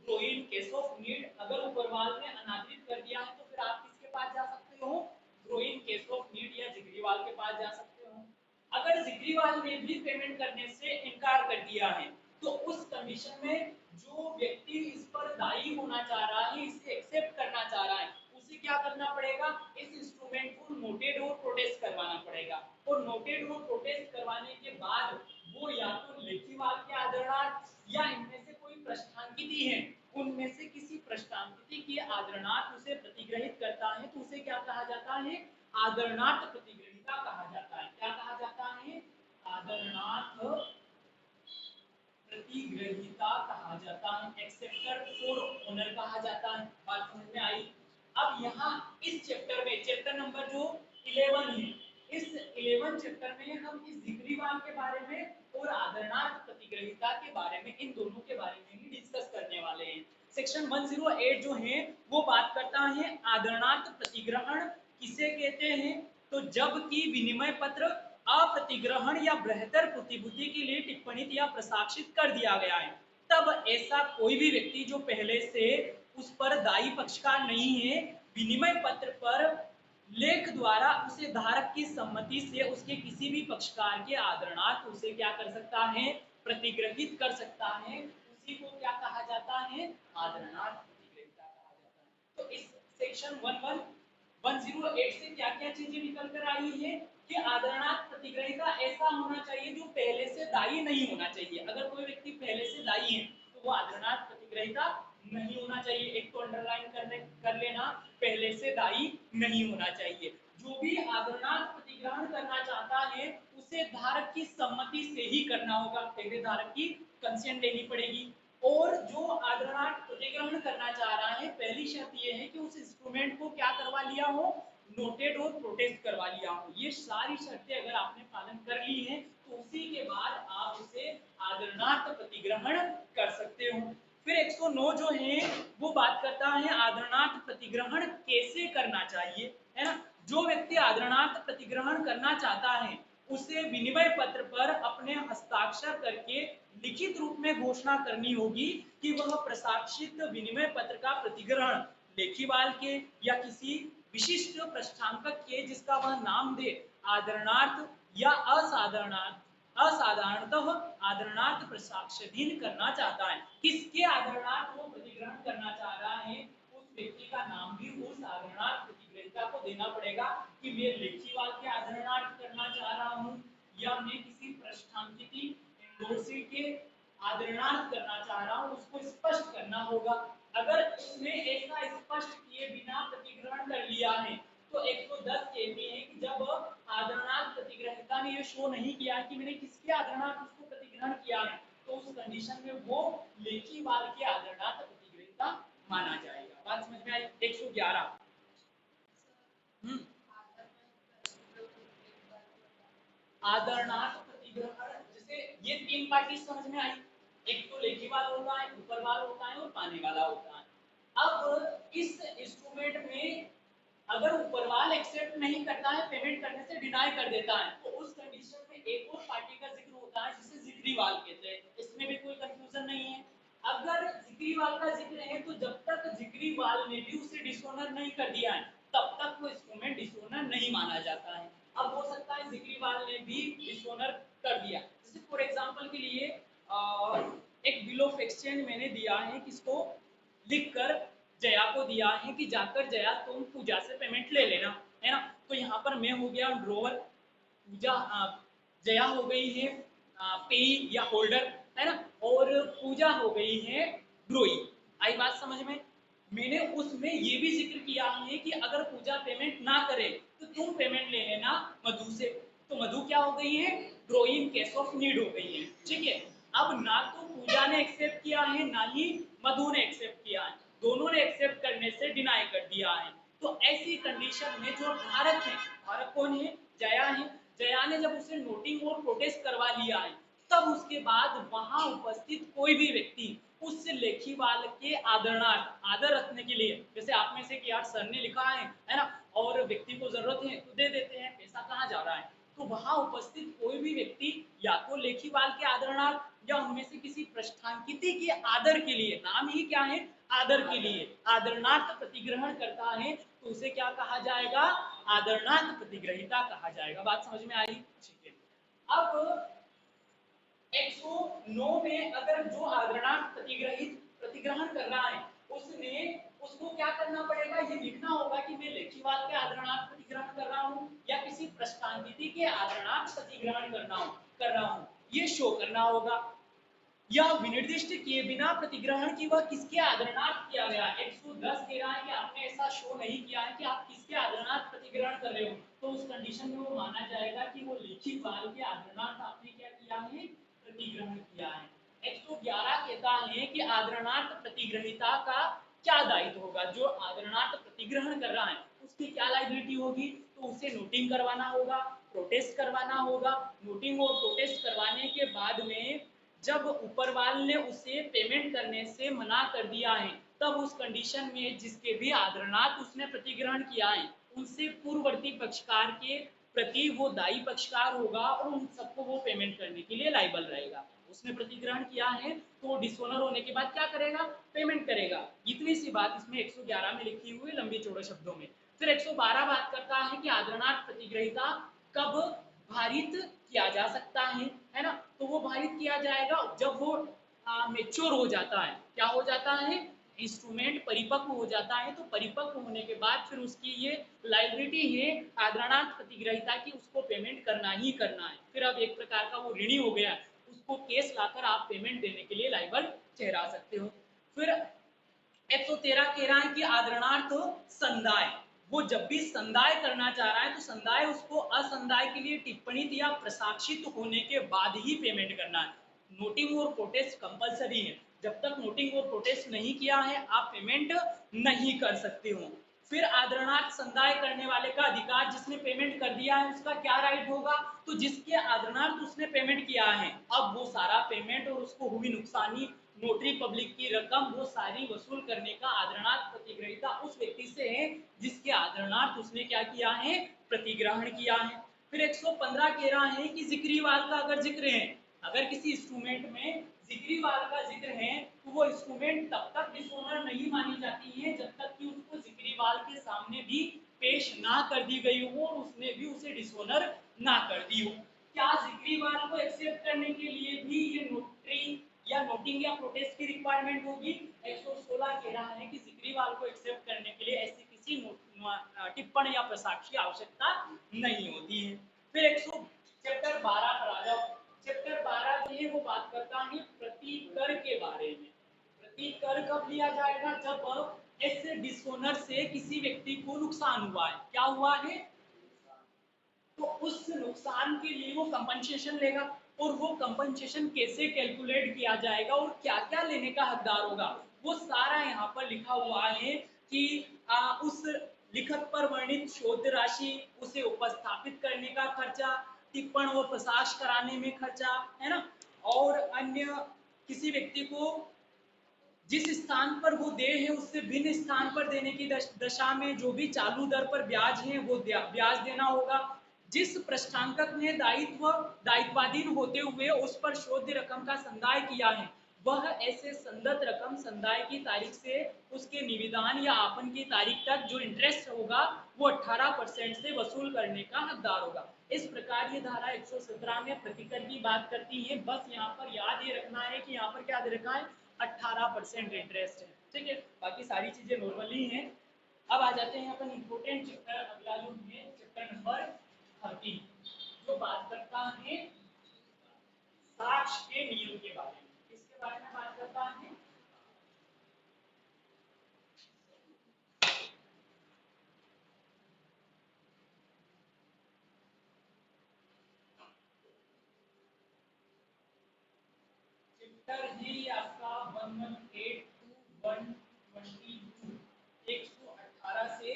Groin case of need. अगर ऊपरवाल ने अनादरित कर दिया है तो फिर आप किसके पास जा सकते हो? ग्रोइन केस ऑफ नीड या जिगरीवाल के पास जा सकते हो। अगर जिगरीवाल ने भी पेमेंट करने से इनकार कर दिया है तो उस कंडीशन में जो व्यक्ति इस पर दायी होना चाह रहा है, इसे एक्सेप्ट करना चाह रहा है, उसे क्या करना पड़ेगा? इस इंस्ट्रूमेंट को नोटेड और प्रोटेस्ट करवाना पड़ेगा, और नोटेड और प्रोटेस्ट करवाने के बाद वो या तो लेखीवाल के आदरणार्थ या इनमें से कोई प्रश्नांकित है उनमें से किसी प्रश्नांकित के आदरणार्थ उसे प्रतिग्रहित करता है तो उसे क्या कहा जाता है? आदरणार्थ प्रतिग्रहिता कहा जाता है। क्या कहा जाता है? आदरणार्थ प्रतिग्रहिता कहा जाता है, एक्सेप्टर फॉर ओनर कहा जाता है। बात समझ में आई? अब यहाँ इस चैप्टर में, चैप्टर नंबर जो 11 है, इस 11 चैप्टर में हम इस जिक्रीवाल के बारे में और आदरणार्थ प्रतिग्रहिता के बारे में, इन दोनों के बारे में ही डिस्कस करने वाले हैं। सेक्शन 108 जो है वो बात करता है आदरणार्थ प्रतिग्रहण किसे कहते हैं। तो जब की विनिमय पत्र अप्रतिग्रहण या बृहत्तर प्रतिभूति के लिए टिप्पणित या प्रशासित कर दिया गया है, तब ऐसा कोई भी व्यक्ति जो पहले से उस पर दायी पक्षकार नहीं है, विनिमय पत्र पर लेख द्वारा उसे धारक की सम्मति से उसके किसी भी पक्षकार के आदरणार्थ उसे क्या कर सकता है? प्रतिग्रहित कर सकता है। उसी को क्या कहा जाता है? आदरणार्थ प्रतिग्रहिता कहा जाता है। तो इस सेक्शन 108 से क्या क्या चीजें निकल कर आई है कि आदरणार्थ प्रतिग्रहिता ऐसा होना चाहिए जो पहले से दायी नहीं होना चाहिए। अगर कोई व्यक्ति पहले से दायी है तो वो आदरणार्थ प्रतिग्रहिता नहीं होना चाहिए। एक तो अंडरलाइन कर लेना, पहले से दायी नहीं होना चाहिए। जो भी आदरणार्थ प्रतिग्रहण करना चाहता है उसे धारक की सम्मति से ही करना होगा, पहले धारक की कंसेंट लेनी पड़ेगी। और जो आदरणार्थ प्रतिग्रहण करना चाह रहा है पहली शर्त यह है कि उस इंस्ट्रूमेंट को क्या करवा लिया हो? नोटेड और प्रोटेस्ट करवा लिया हो। ये सारी शर्तें अगर आपने पालन कर ली हैं तो उसी के बाद आप उसे आदरणार्थ प्रतिग्रहण कर सकते हो। फिर 109 जो है वो बात करता है आदरणार्थ प्रतिग्रहण कैसे करना चाहिए, है ना। जो व्यक्ति आदरणार्थ प्रतिग्रहण करना चाहता है उसे विनिमय पत्र पर अपने हस्ताक्षर करके लिखित रूप में घोषणा करनी होगी कि वह प्रसाक्षित विनिमय पत्र का प्रतिग्रहण लेखीवाल के या किसी विशिष्ट पृष्ठांकक के जिसका वह नाम दे आदरणार्थ या असाधारणतः आदरणार्थ प्रसाक्षधीन करना चाहता है। किसके आदरणार्थ वो प्रतिग्रहण करना चाह रहा है उस व्यक्ति का नाम भी उस आदरणार्थ प्रतिग्रहिता को देना पड़ेगा कि मैं लेखीवाल के आदरणार्थ करना चाह रहा हूँ या मैं किसी पृष्ठांकित एंडोर्सी के आदरणार्थ करना चाह रहा हूँ, उसको स्पष्ट करना होगा। अगर उसने ऐसा स्पष्ट किए बिना प्रतिग्रहण कर लिया है तो 110 कहती है कि जब आदरणार्थ प्रतिग्रहिता ने ये शो नहीं किया कि मैंने किसके आदरणार्थ उसको प्रतिग्रहण किया है तो उस कंडीशन में वो लेखीवाल के आदरणार्थ प्रतिग्रहिता माना जाएगा। बात समझ में आई। 111 आदरणार्थ प्रतिग्रहण, जैसे ये तीन पार्टी समझ में आई, एक तो लेखीवाल होता है, ऊपरवाल होता है और पाने वाला होता है। अब इस इंस्ट्रूमेंट में अगर ऊपरवाल एक्सेप्ट नहीं करता है, पेमेंट करने से डिनाई कर देता है, तो उस कंडीशन में एक और पार्टी का जिक्र होता है जिसे जिक्रीवाल कहते हैं। इसमें भी कोई कंफ्यूजन नहीं है। अगर जिक्रीवाल का जिक्र है तो जब तक जिक्रीवाल ने भी उसे डिसोनर नहीं कर दिया है तब तक वो इंस्ट्रूमेंट डिसोनर नहीं माना जाता है। अब हो सकता है जिक्रीवाल ने भी डिसोनर कर दिया, जैसे फॉर एग्जांपल के लिए एक बिल ऑफ एक्सचेंज मैंने दिया है किसको, लिखकर जया को दिया है कि जाकर जया तुम पूजा से पेमेंट ले लेना, है ना। तो यहाँ पर मैं हो गया ड्रोवर, पूजा जया हो गई है पेई या होल्डर, है ना, और पूजा हो गई है ड्रोई। आई बात समझ में। मैंने उसमें ये भी जिक्र किया है कि अगर पूजा पेमेंट ना करे तो तुम पेमेंट ले लेना मधु से। तो मधु क्या हो गई है, ड्रोई इन केस ऑफ नीड हो गई है, ठीक है। अब ना तो पूजा ने एक्सेप्ट किया है ना ही मधु ने एक्सेप्ट किया है, दोनों ने एक्सेप्ट करने से डिनाई कर दिया है। तो ऐसी कंडीशन में जो धारक है, धारक कौन है, जया है, जया ने जब उसे नोटिंग और प्रोटेस्ट करवा लिया है तब उसके बाद वहां उपस्थित कोई भी व्यक्ति उस लेखीवाल के आदरणार्थ आदर रखने के लिए, जैसे आप में से कि यार सर ने लिखा है ना, और व्यक्ति को जरूरत है तो दे देते हैं, पैसा कहाँ जा रहा है, तो वहां उपस्थित कोई भी व्यक्ति या तो लेखीवाल के आदरणार्थ या उनमें से किसी पृष्ठांकित के आदर के लिए, नाम ही क्या है आदर के लिए, आदरणार्थ प्रतिग्रहण करता है तो उसे क्या कहा जाएगा, आदरणार्थ प्रतिग्रहिता कहा जाएगा। बात समझ में आई, ठीक है। अब 109 में अगर जो आदरणार्थ प्रतिग्रहण कर रहा है उसने उसको क्या करना पड़ेगा, ये लिखना होगा कि मैं लेखीवाल के आदरणार्थ प्रतिग्रहण कर रहा हूँ या किसी पृष्ठांकित के आदरणार्थ प्रतिग्रहण कर रहा हूँ, ये शो करना होगा। यह विनिर्दिष्ट किए बिना प्रतिग्रहण की वह किसके आदरणार्थ किया गया। 110 कह रहा है कि आपने ऐसा शो नहीं किया है कि आप किसके आदरणार्थ प्रतिग्रहण कर रहे हो, तो उस कंडीशन में वो माना जाएगा कि वो लेखीवाल के आदरणार्थ आपने क्या किया है, प्रतिग्रहण किया है। 111 कहता है कि आदरणार्थ प्रतिग्रहिता का क्या दायित्व होगा, जो आदरणार्थ प्रतिग्रहण कर रहा है उसकी क्या लायबिलिटी होगी, तो उसे नोटिंग करवाना होगा, प्रोटेस्ट करवाना होगा। नोटिंग और प्रोटेस्ट करवाने के बाद में जब ऊपरवाल ने उसे पेमेंट करने से मना कर दिया है तब उस कंडीशन में जिसके भी आदरणार्थ उसने प्रतिग्रहण किया है उनसे पूर्ववर्ती पक्षकार के प्रति वो दायी पक्षकार होगा और उन सबको वो पेमेंट करने के लिए लायबल रहेगा। उसने प्रतिग्रहण किया है तो डिसोनर होने के बाद क्या करेगा, पेमेंट करेगा। इतनी सी बात इसमें 111 में लिखी हुई लंबी चौड़े शब्दों में। फिर 112 बात करता है कि आदरणार्थ प्रतिग्रहिता कब भारित किया जा सकता है ना। तो वो भारित किया जाएगा जब वो मेच्योर हो जाता है। क्या हो जाता है, इंस्ट्रूमेंट परिपक्व हो जाता है, तो परिपक्व होने के बाद फिर उसकी ये लायबिलिटी है आदरणार्थ प्रतिग्रहिता की, उसको पेमेंट करना ही करना है। फिर अब एक प्रकार का वो ऋणी हो गया, उसको केस लाकर आप पेमेंट देने के लिए लायबल ठहरा सकते हो। फिर 113 कह रहा है कि आदरणार्थ संदाय, वो जब भी संदाय करना चाह रहा है तो संदाय उसको असंदाय के लिए टिप्पणी या प्रसाक्षित होने के बाद ही पेमेंट करना है। नोटिंग और प्रोटेस्ट कंपलसरी है, जब तक नोटिंग और प्रोटेस्ट नहीं किया है आप पेमेंट नहीं कर सकते हो। फिर आदरणार्थ संदाय करने वाले का अधिकार, जिसने पेमेंट कर दिया है उसका क्या राइट होगा, तो जिसके आदरणार्थ उसने पेमेंट किया है, अब वो सारा पेमेंट और उसको हुई नुकसानी नोटरी पब्लिक की रकम वो सारी वसूल करने का आदरणार्थ प्रतिग्रहिता उस व्यक्ति से है जिसके आदरणार्थ उसने क्या किया है, प्रतिग्रहण किया है। फिर 115 कह रहा है कि जिक्रीवाल का अगर जिक्र है, अगर किसी इंस्ट्रूमेंट में जिक्रीवाल का जिक्र है तो वो इंस्ट्रूमेंट तब तक डिसोनर नहीं मानी जाती है जब तक कि उसको जिक्रीवाल के सामने भी पेश ना कर दी गई हो और उसने भी उसे डिसोनर ना कर दी हो। क्या जिक्रीवाल को एक्सेप्ट करने के लिए भी ये नोटरी या नोटिंग या प्रोटेस्ट की रिक्वायरमेंट होगी? 116 कह रहा है कि जिक्रीवाल को एक्सेप्ट करने के लिए ऐसी किसी टिप्पणी या प्रसाक्ष की आवश्यकता नहीं होती है। फिर 100 चैप्टर 12 पर आ जाओ। चैप्टर 12 जो है वो बात करता है प्रतिकर के बारे में। प्रतिकर कब लिया जाएगा, जब इस डिसोनर से किसी व्यक्ति को नुकसान हुआ है। क्या हुआ है, तो उस नुकसान के लिए वो कंपनसेशन लेगा और वो कंपनसेशन कैसे कैलकुलेट किया जाएगा और क्या क्या लेने का हकदार होगा, वो सारा यहाँ पर लिखा हुआ है कि उस लिखत पर वर्णित शोध राशि, उसे उपस्थापित करने का खर्चा, टिप्पण और प्रसाश कराने में खर्चा है ना, और अन्य किसी व्यक्ति को जिस स्थान पर वो दे है उससे भिन्न स्थान पर देने की दशा में जो भी चालू दर पर ब्याज है वो ब्याज देना होगा। जिस पृष्ठांकक ने दायित्वाधीन होते हुए उस पर शोध रकम का संदाय किया है वह ऐसे संदत रकम संदाय की तारीख से उसके निविदान या आपन की तारीख तक जो इंटरेस्ट होगा वो 18% से वसूल करने का हकदार होगा। इस प्रकार ये धारा 117 में प्रतिकर की बात करती है। बस यहाँ पर याद ये रखना है कि यहाँ पर क्या दे रखा है, 18% इंटरेस्ट है। ठीक है, बाकी सारी चीजें नॉर्मली हैं। अब आ जाते हैं अपन इम्पोर्टेंट चैप्टर, अगला जो है चैप्टर नंबर 13 जो बात करता है साक्ष्य के नियम के बारे में। किसके बारे में बात करता है, चैप्टर है ये आपका 118 टू 122, 118 से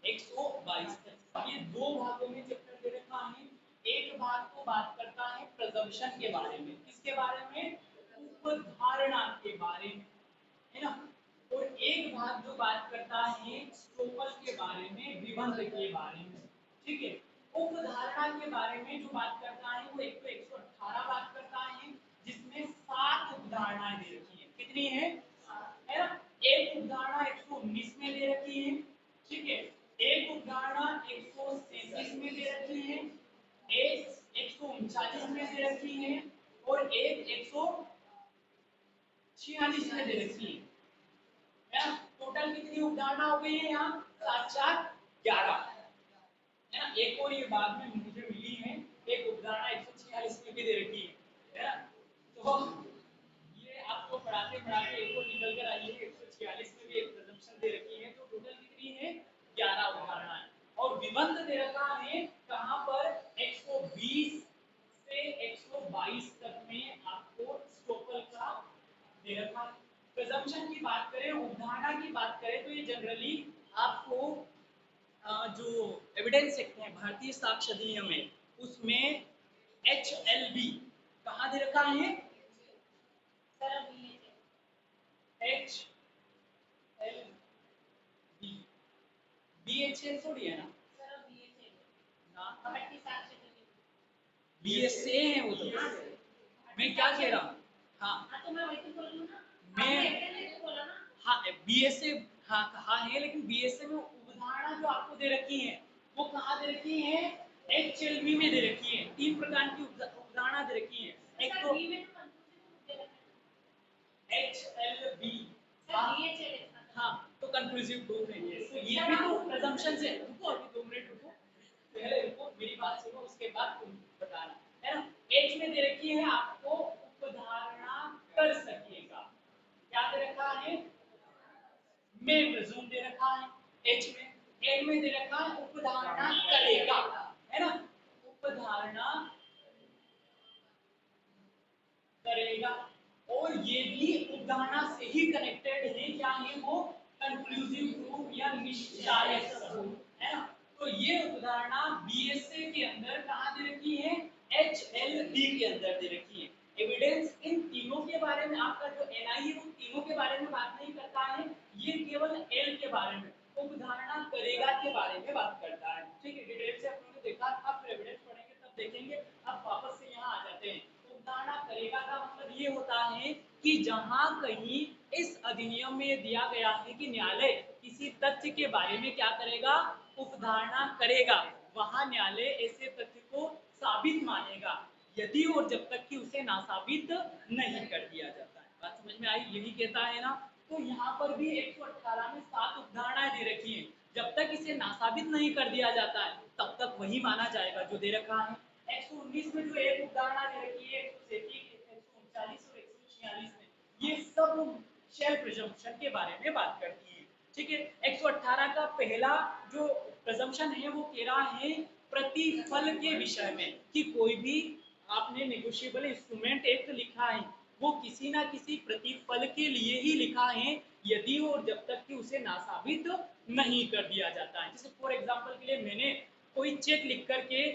122 तक। ये दो भागों में चैप्टर दे रखा है। एक भाग तो बात करता है प्रजम्पशन के बारे में, किसके बारे में, उपधारणा के बारे में, है ना, और एक भाग जो बात करता है स्टोपल के बारे में, विबंध के बारे में। ठीक है, उपधारणा के बारे में जो बात करता है वो एक तो 118 बात करता है जिसमें 7 उपधारणाएं दे रखी है। कितनी है ना, एक उपधारणा 119 में दे रखी है। ठीक है, एक उपधारणा 137 में दे रखी है, एक 139 में दे रखी है और एक 146 में दे रखी है। टोटल कितनी उपधारणा हो गई है यहाँ, 7 4 11, है ना। एक और ये बाद में मुझे मिली है, एक उपधारणा 146 में भी दे रखी है ना। तो ये आपको पढ़ाते पढ़ाते एक और निकल कर आई है, 146 में भी एक प्रिजम्पशन दे रखी है। तो टोटल कितनी है, 11 उपधारणाएं। और विबंध दे रखा है कहाँ पर, 120 से 122 तक में आपको स्टोपल का दे रखा है। प्रिजम्पशन की बात करें, उपधारणा की बात करें तो ये जनरली आपको जो एविडेंस एक्ट है भारतीय साक्ष्य अधिनियम में उसमें HLB कहाँ दे रखा है, HLB, BHL थोड़ी है ना, BSA है वो तो। मैं क्या कह रहा हूँ, हाँ तो मैं वही तो बोल रही हूँ ना, मैं हाँ BSA हाँ कहा है, लेकिन BSA में उदाहरण जो आपको दे रखी है वो कहाँ दे रखी है, HLB में दे रखी है। 3 प्रकार की उदाहरण दे रखी है। एक तो HLB, हाँ तो कंक्लूसिव प्रूफ नहीं है, तो ये भी तो प्रेजम्पशन से। रुको अभी 2 मिनट रुको, पहले रुको मेरी बात सुनो उसके बाद तुम बताना, है ना। H में दे रखी है आपको उपधारणा कर सकेगा, क्या दे रखा है, में प्रेज्यूम दे रखा है H में, L में दे रखा है उपधारणा करेगा, है ना, उपधारणा करेगा। और ये भी उपधारणा से ही कनेक्टेड है, क्या है वो, कंक्लूसिव प्रूफ या निश्चायक सबूत, है ना। तो ये अवधारणा बीएसए के अंदर कहाँ दे रखी है, एचएलडी के अंदर दे रखी है। एविडेंस इन तीनों के बारे में, आपका जो एनआई है वो तीनों के बारे में बात नहीं करता है, ये केवल एल के बारे में, उपधारणा करेगा के बारे में बात करता है। ठीक है, डिटेल से अपने देखा, अब एविडेंस पढ़ेंगे तब देखेंगे। अब वापस से यहाँ आ जाते हैं। उपधारणा करेगा का मतलब ये होता है कि जहां कहीं इस अधिनियम में दिया गया है कि न्यायालय किसी तथ्य के बारे में क्या करेगा, उपधारणा करेगा, वहां न्यायालय ऐसे तथ्य को साबित मानेगा, यदि और जब तक कि उसे नासाबित नहीं कर दिया जाता है। बात समझ में आई, यही कहता है ना। तो यहाँ पर भी 118 में 7 उपधारणाएं दे रखी हैं, जब तक इसे नासाबित नहीं कर दिया जाता है तब तक वही माना जाएगा जो दे रखा है। 119 में जो एक उपधारणा दे रखी है, 137, 139 और 146 में, ये सब शेल प्रिजम्पशन के बारे में बात करती है। ठीक है, 118 का पहला जो प्रिजम्पशन है वो कह रहा है प्रतिफल के विषय में, कि कोई भी आपने नेगोशिएबल इंस्ट्रूमेंट एक्ट लिखा है वो किसी ना किसी प्रतिफल के लिए ही लिखा है, यदि और जब तक कि उसे नासाबित नहीं कर दिया जाता है। जैसे फॉर एग्जांपल के लिए मैंने कोई चेक लिख करके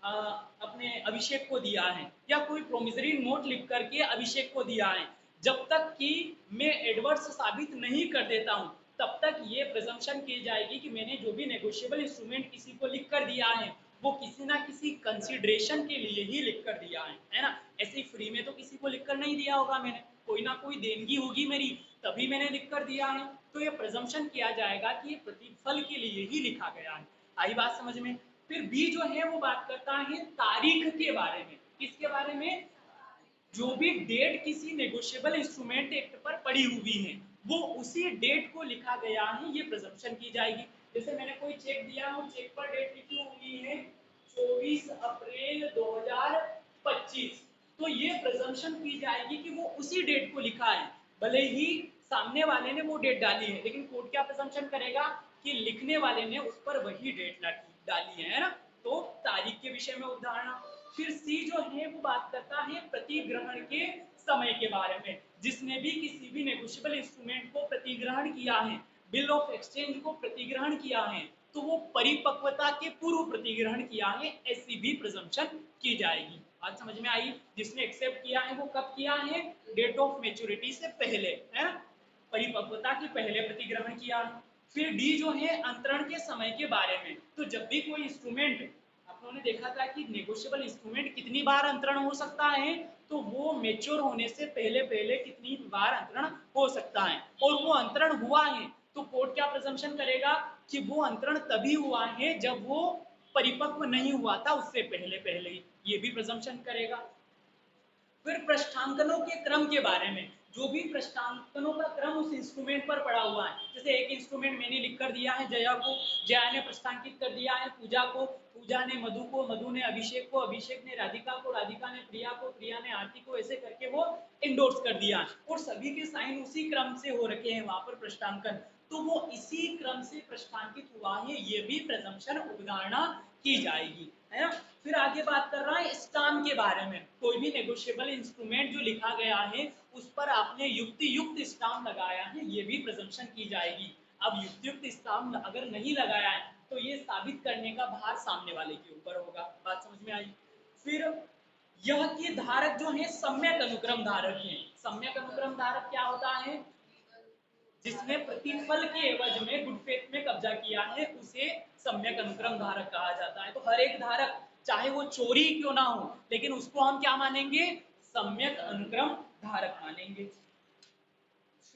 अपने अभिषेक को दिया है, या कोई प्रोमिसरी नोट लिख करके अभिषेक को दिया है, जब तक कि मैं एडवर्स साबित नहीं कर देता हूं तब तक ये प्रिजम्पशन की जाएगी कि मैंने जो भी नेगोशिएबल इंस्ट्रूमेंट किसी को लिख कर दिया है वो किसी ना किसी कंसिडरेशन के लिए ही लिख कर दिया है ना। ऐसे ही फ्री में तो किसी को लिख कर नहीं दिया होगा मैंने, कोई ना कोई देनगी होगी मेरी, तभी मैंने लिख कर दिया है। तो ये प्रिजम्पशन किया जाएगा कि ये प्रतिफल के लिए ही लिखा गया है। आई बात समझ में। फिर बी जो है वो बात करता है तारीख के बारे में। किसके बारे में, जो भी डेट किसी नेगोशिएबल इंस्ट्रूमेंट एक्ट पर पड़ी हुई है वो उसी डेट को लिखा गया है, ये प्रिजम्पशन की जाएगी। जैसे मैंने कोई चेक दिया और चेक पर डेट लिखी हुई है 24 अप्रैल 2025, तो ये प्रिजम्पशन की जाएगी कि वो उसी डेट को लिखा है, भले ही सामने वाले ने वो डेट डाली है, लेकिन कोर्ट क्या प्रिजम्पशन करेगा कि लिखने वाले ने उस पर वही डेट डाली है ना। तो तारीख के विषय में उदाहरण। फिर सी जो है वो बात करता है प्रतिग्रहण के समय के बारे में, जिसने भी किसी भी नेगोशिएबल इंस्ट्रूमेंट को प्रतिग्रहण किया है, बिल ऑफ एक्सचेंज को प्रतिग्रहण किया है, तो वो परिपक्वता के पूर्व प्रतिग्रहण किया है, ऐसी भी प्रिजम्पशन की जाएगी। बात समझ में आई। जिसने एक्सेप्ट किया है वो कब किया है, डेट ऑफ मेच्योरिटी से पहले, है परिपक्वता के पहले प्रतिग्रहण किया है। फिर डी जो है अंतरण के समय के बारे में, तो जब भी कोई इंस्ट्रूमेंट, आपने देखा था कि नेगोशिएबल इंस्ट्रूमेंट कितनी बार अंतरण हो सकता है, तो वो मेच्योर होने से पहले पहले कितनी बार अंतरण हो सकता है, और वो अंतरण हुआ है तो कोर्ट क्या प्रिजम्पशन करेगा कि वो अंतरण तभी हुआ है जब वो परिपक्व नहीं हुआ था उससे पहले पहले ही, ये भी प्रिजम्पशन करेगा। फिर पृष्ठांकनों के क्रम के बारे में, जो भी पृष्ठांकनों का क्रम उस इंस्ट्रूमेंट पर पड़ा हुआ है, जैसे एक इंस्ट्रूमेंट मैंने लिख कर दिया है जया को, जया ने पृष्ठांकित कर दिया है पूजा को, पूजा ने मधु को, मधु ने अभिषेक को, अभिषेक ने राधिका को, राधिका ने प्रिया को, प्रिया ने आरती को, ऐसे करके वो इंडोर्स कर दिया और सभी के साइन उसी क्रम से हो रखे हैं वहां पर पृष्ठांकन, तो वो इसी क्रम से पृष्ठांकित हुआ है, ये भी प्रिजम्पशन उदाहरणा की जाएगी, है ना। फिर आगे बात कर रहा है स्टाम्प के बारे में, कोई भी नेगोशिएबल इंस्ट्रूमेंट जो लिखा गया है उस पर आपने युक्ति युक्त स्टाम्प लगाया है, ये भी प्रिजम्पशन की जाएगी। अब युक्ति युक्त स्टाम्प अगर नहीं लगाया है तो ये साबित करने का भार सामने वाले के ऊपर होगा। बात समझ में आई। फिर यह कि धारक जो है सम्यक अनुक्रम धारक है। सम्यक अनुक्रम धारक क्या होता है, जिसने प्रतिफल के एवज में गुड फेथ में कब्जा किया है उसे सम्यक अनुक्रम धारक कहा जाता है। तो हर एक धारक चाहे वो चोरी क्यों ना हो लेकिन उसको हम क्या मानेंगे, सम्यक अनुक्रम धारक मानेंगे।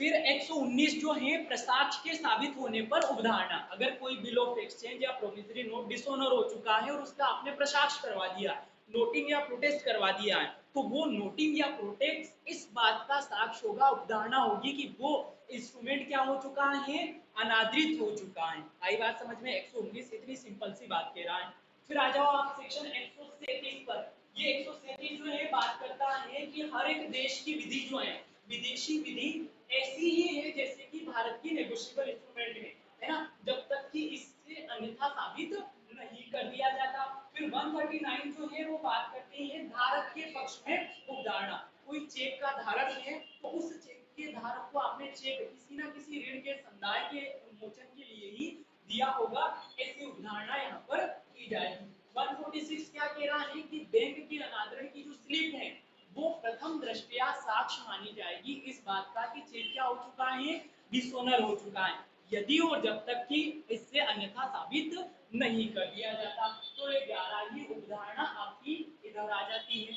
फिर 119 जो है प्रसाक्ष के साबित होने पर उपधारणा, अगर कोई बिल ऑफ एक्सचेंज या प्रोमिसरी नोट डिसऑनर हो चुका है और उसका आपने प्रसाक्ष करवा दिया, नोटिंग या प्रोटेस्ट करवा दिया है, तो वो नोटिंग या प्रोटेस्ट इस बात का साक्ष्य होगा, उपधारणा होगी कि वो इंस्ट्रूमेंट क्या हो चुका है, अनादृत हो चुका है। आई बात समझ में। 119 इतनी सिंपल सी बात कह रहा है। फिर आ जाओ आप सेक्शन 137 पर। ये 137 जो है बात करता है कि हर एक देश की विधि जो है, विदेशी विधि ऐसी ही है जैसे कि भारत की नेगोशिएबल इंस्ट्रूमेंट है ना, जब तक कि इससे अन्यथा साबित नहीं कर दिया जाता। फिर 139 जो है वो बात करती है धारक के पक्ष में उपधारणा। कोई चेक का धारक है तो उस चेक के धारक को आपने चेक किसी ना किसी ऋण के संदाय न्याय के उन्मोचन के लिए ही दिया होगा, ऐसी अवधारणा यहाँ पर की जाएगी। 146 क्या कह रहा है कि बैंक की अनादरण की जो स्लिप है वो प्रथम दृष्टया साक्ष्य मानी जाएगी इस बात का कि चेक क्या हो चुका है, डिसोनर हो चुका है, यदि और जब तक कि इससे अन्यथा साबित नहीं कर दिया जाता। तो ये 11 ही अवधारणा आपकी इधर आ जाती है।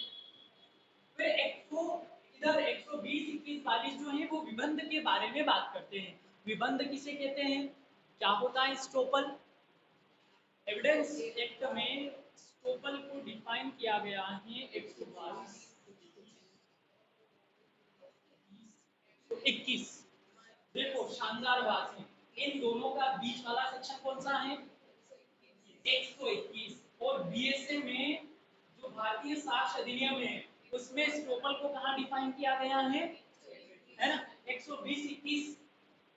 फिर इधर 120, 21, 22 जो है वो विबंध के बारे में बात करते हैं। विबंध किसे कहते हैं, क्या होता है स्टोपल? एविडेंस एक्ट में स्टोपल को डिफाइन किया गया है 122, 21। देखो शानदार बात है, इन दोनों का बीच वाला सेक्शन कौन सा है, 121। और बीएसए में जो भारतीय साक्ष्य अधिनियम है उसमें स्टोपल को कहाँ डिफाइन किया गया है ना, 120, 21,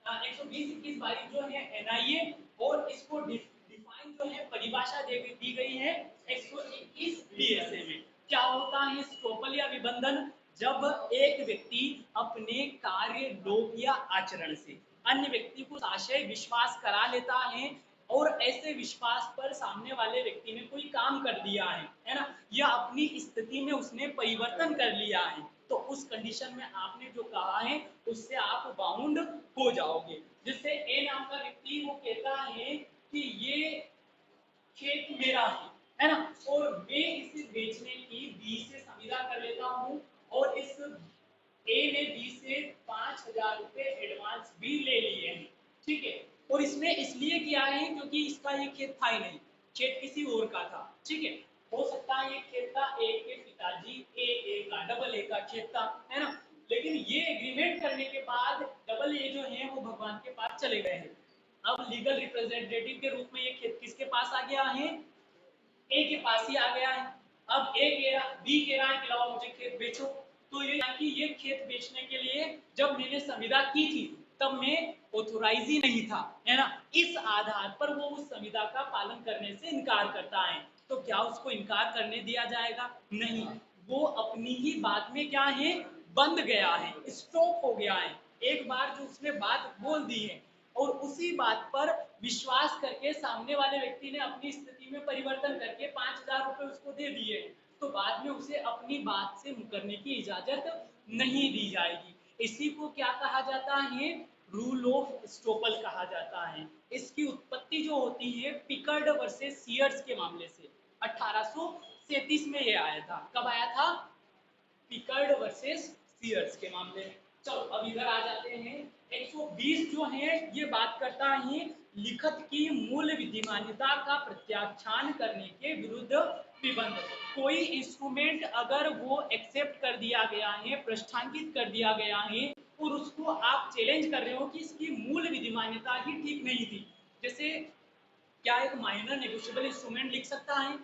120, 21, 22 जो है एनआईए, और इसको डिफाइन जो है परिभाषा दी गई है 121 बीएसए में। क्या होता है स्टोपल या विबंधन? जब एक व्यक्ति अपने कार्य, लोक या आचरण से अन्य व्यक्ति को आशय विश्वास करा लेता है और ऐसे विश्वास पर सामने वाले व्यक्ति ने कोई काम कर दिया है ना, या अपनी स्थिति में उसने परिवर्तन कर लिया है, तो उस कंडीशन में आपने जो कहा है उससे आप बाउंड हो जाओगे। जिससे ए नाम का व्यक्ति वो कहता है कि ये खेत मेरा है ना, और मैं इसे बेचने की बी से संविदा कर लेता हूँ, और इस ए ने बी से 5,000 रुपए एडवांस भी ले लिए हैं, ठीक है। और इसने इसलिए किया है क्योंकि इसका ये खेत था ही नहीं, खेत किसी और का था, ठीक है। हो सकता है ये खेत था ए के पिताजी ए का, डबल ए का खेत था, है ना। लेकिन ये एग्रीमेंट करने के बाद डबल ए जो है वो भगवान के पास चले गए हैं। अब लीगल रिप्रेजेंटेटिव के रूप में ये खेत किसके पास आ गया है, ए के पास ही आ गया है। अब ए कह रहा, बी कह रहा है कि लाओ मुझे खेत बेचो, तो ये खेत बेचने के लिए जब मैंने संविदा की थी तब मैं ऑथोराइज ही नहीं था, है ना। इस आधार पर वो उस संविदा का पालन करने से इनकार करता है, तो क्या उसको इनकार करने दिया जाएगा? नहीं, वो अपनी ही बात में क्या है, बंद गया है, स्टॉप हो गया है। एक बार जो उसने बात बोल दी है और उसी बात पर विश्वास करके सामने वाले व्यक्ति ने अपनी स्थिति में परिवर्तन करके 5,000 रुपए उसको दे दिए, तो बाद में उसे अपनी बात से मुकरने की इजाजत नहीं दी जाएगी। इसी को क्या कहा जाता है, रूल ऑफ स्टोपल कहा जाता है। इसकी उत्पत्ति जो होती है पिकर्ड वर्सेस सीयर्स के मामले से 1837 में ये आया था। कब आया था? पिकर्ड वर्सेस सीयर्स के मामले। चलो अब इधर आ जाते हैं। 120 जो है ये बात करता है लिखत की मूल विधिमान्यता का प्रत्याख्यान करने के विरुद्ध विबंध। कोई इंस्ट्रूमेंट अगर वो एक्सेप्ट कर दिया गया है, प्रश्नांकित कर दिया गया है, और उसको आप चैलेंज कर रहे हो कि इसकी मूल विधिमान्यता ही ठीक नहीं थी। जैसे क्या एक माइनर नेगोशिएबल इंस्ट्रूमेंट लिख सकता है,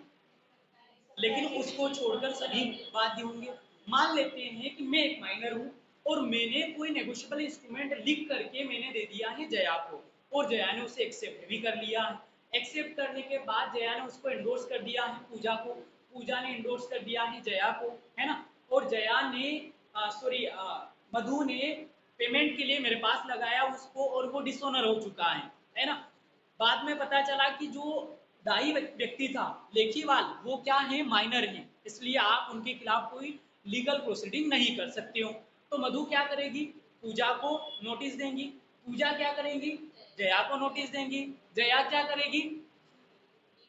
लेकिन उसको छोड़कर सभी बाध्य होंगे। मान लेते हैं कि मैं एक माइनर हूँ और मैंने कोई नेगोशिएबल इंस्ट्रूमेंट लिख करके मैंने दे दिया है जया को, और जया ने उसे एक्सेप्ट भी कर लिया है। एक्सेप्ट करने के बाद जया ने उसको एंडोर्स कर दिया है पूजा को, पूजा ने एंडोर्स कर दिया है जया को, है ना। और जया ने मधु ने पेमेंट के लिए मेरे पास लगाया उसको, और वो डिसऑनर हो चुका है ना। बाद में पता चला कि जो दायी व्यक्ति था लेखीवाल वो क्या है, माइनर है, इसलिए आप उनके खिलाफ कोई लीगल प्रोसीडिंग नहीं कर सकते हो। तो मधु क्या करेगी, पूजा को नोटिस देंगी, पूजा क्या करेगी, जया को नोटिस देंगी, जया क्या करेगी,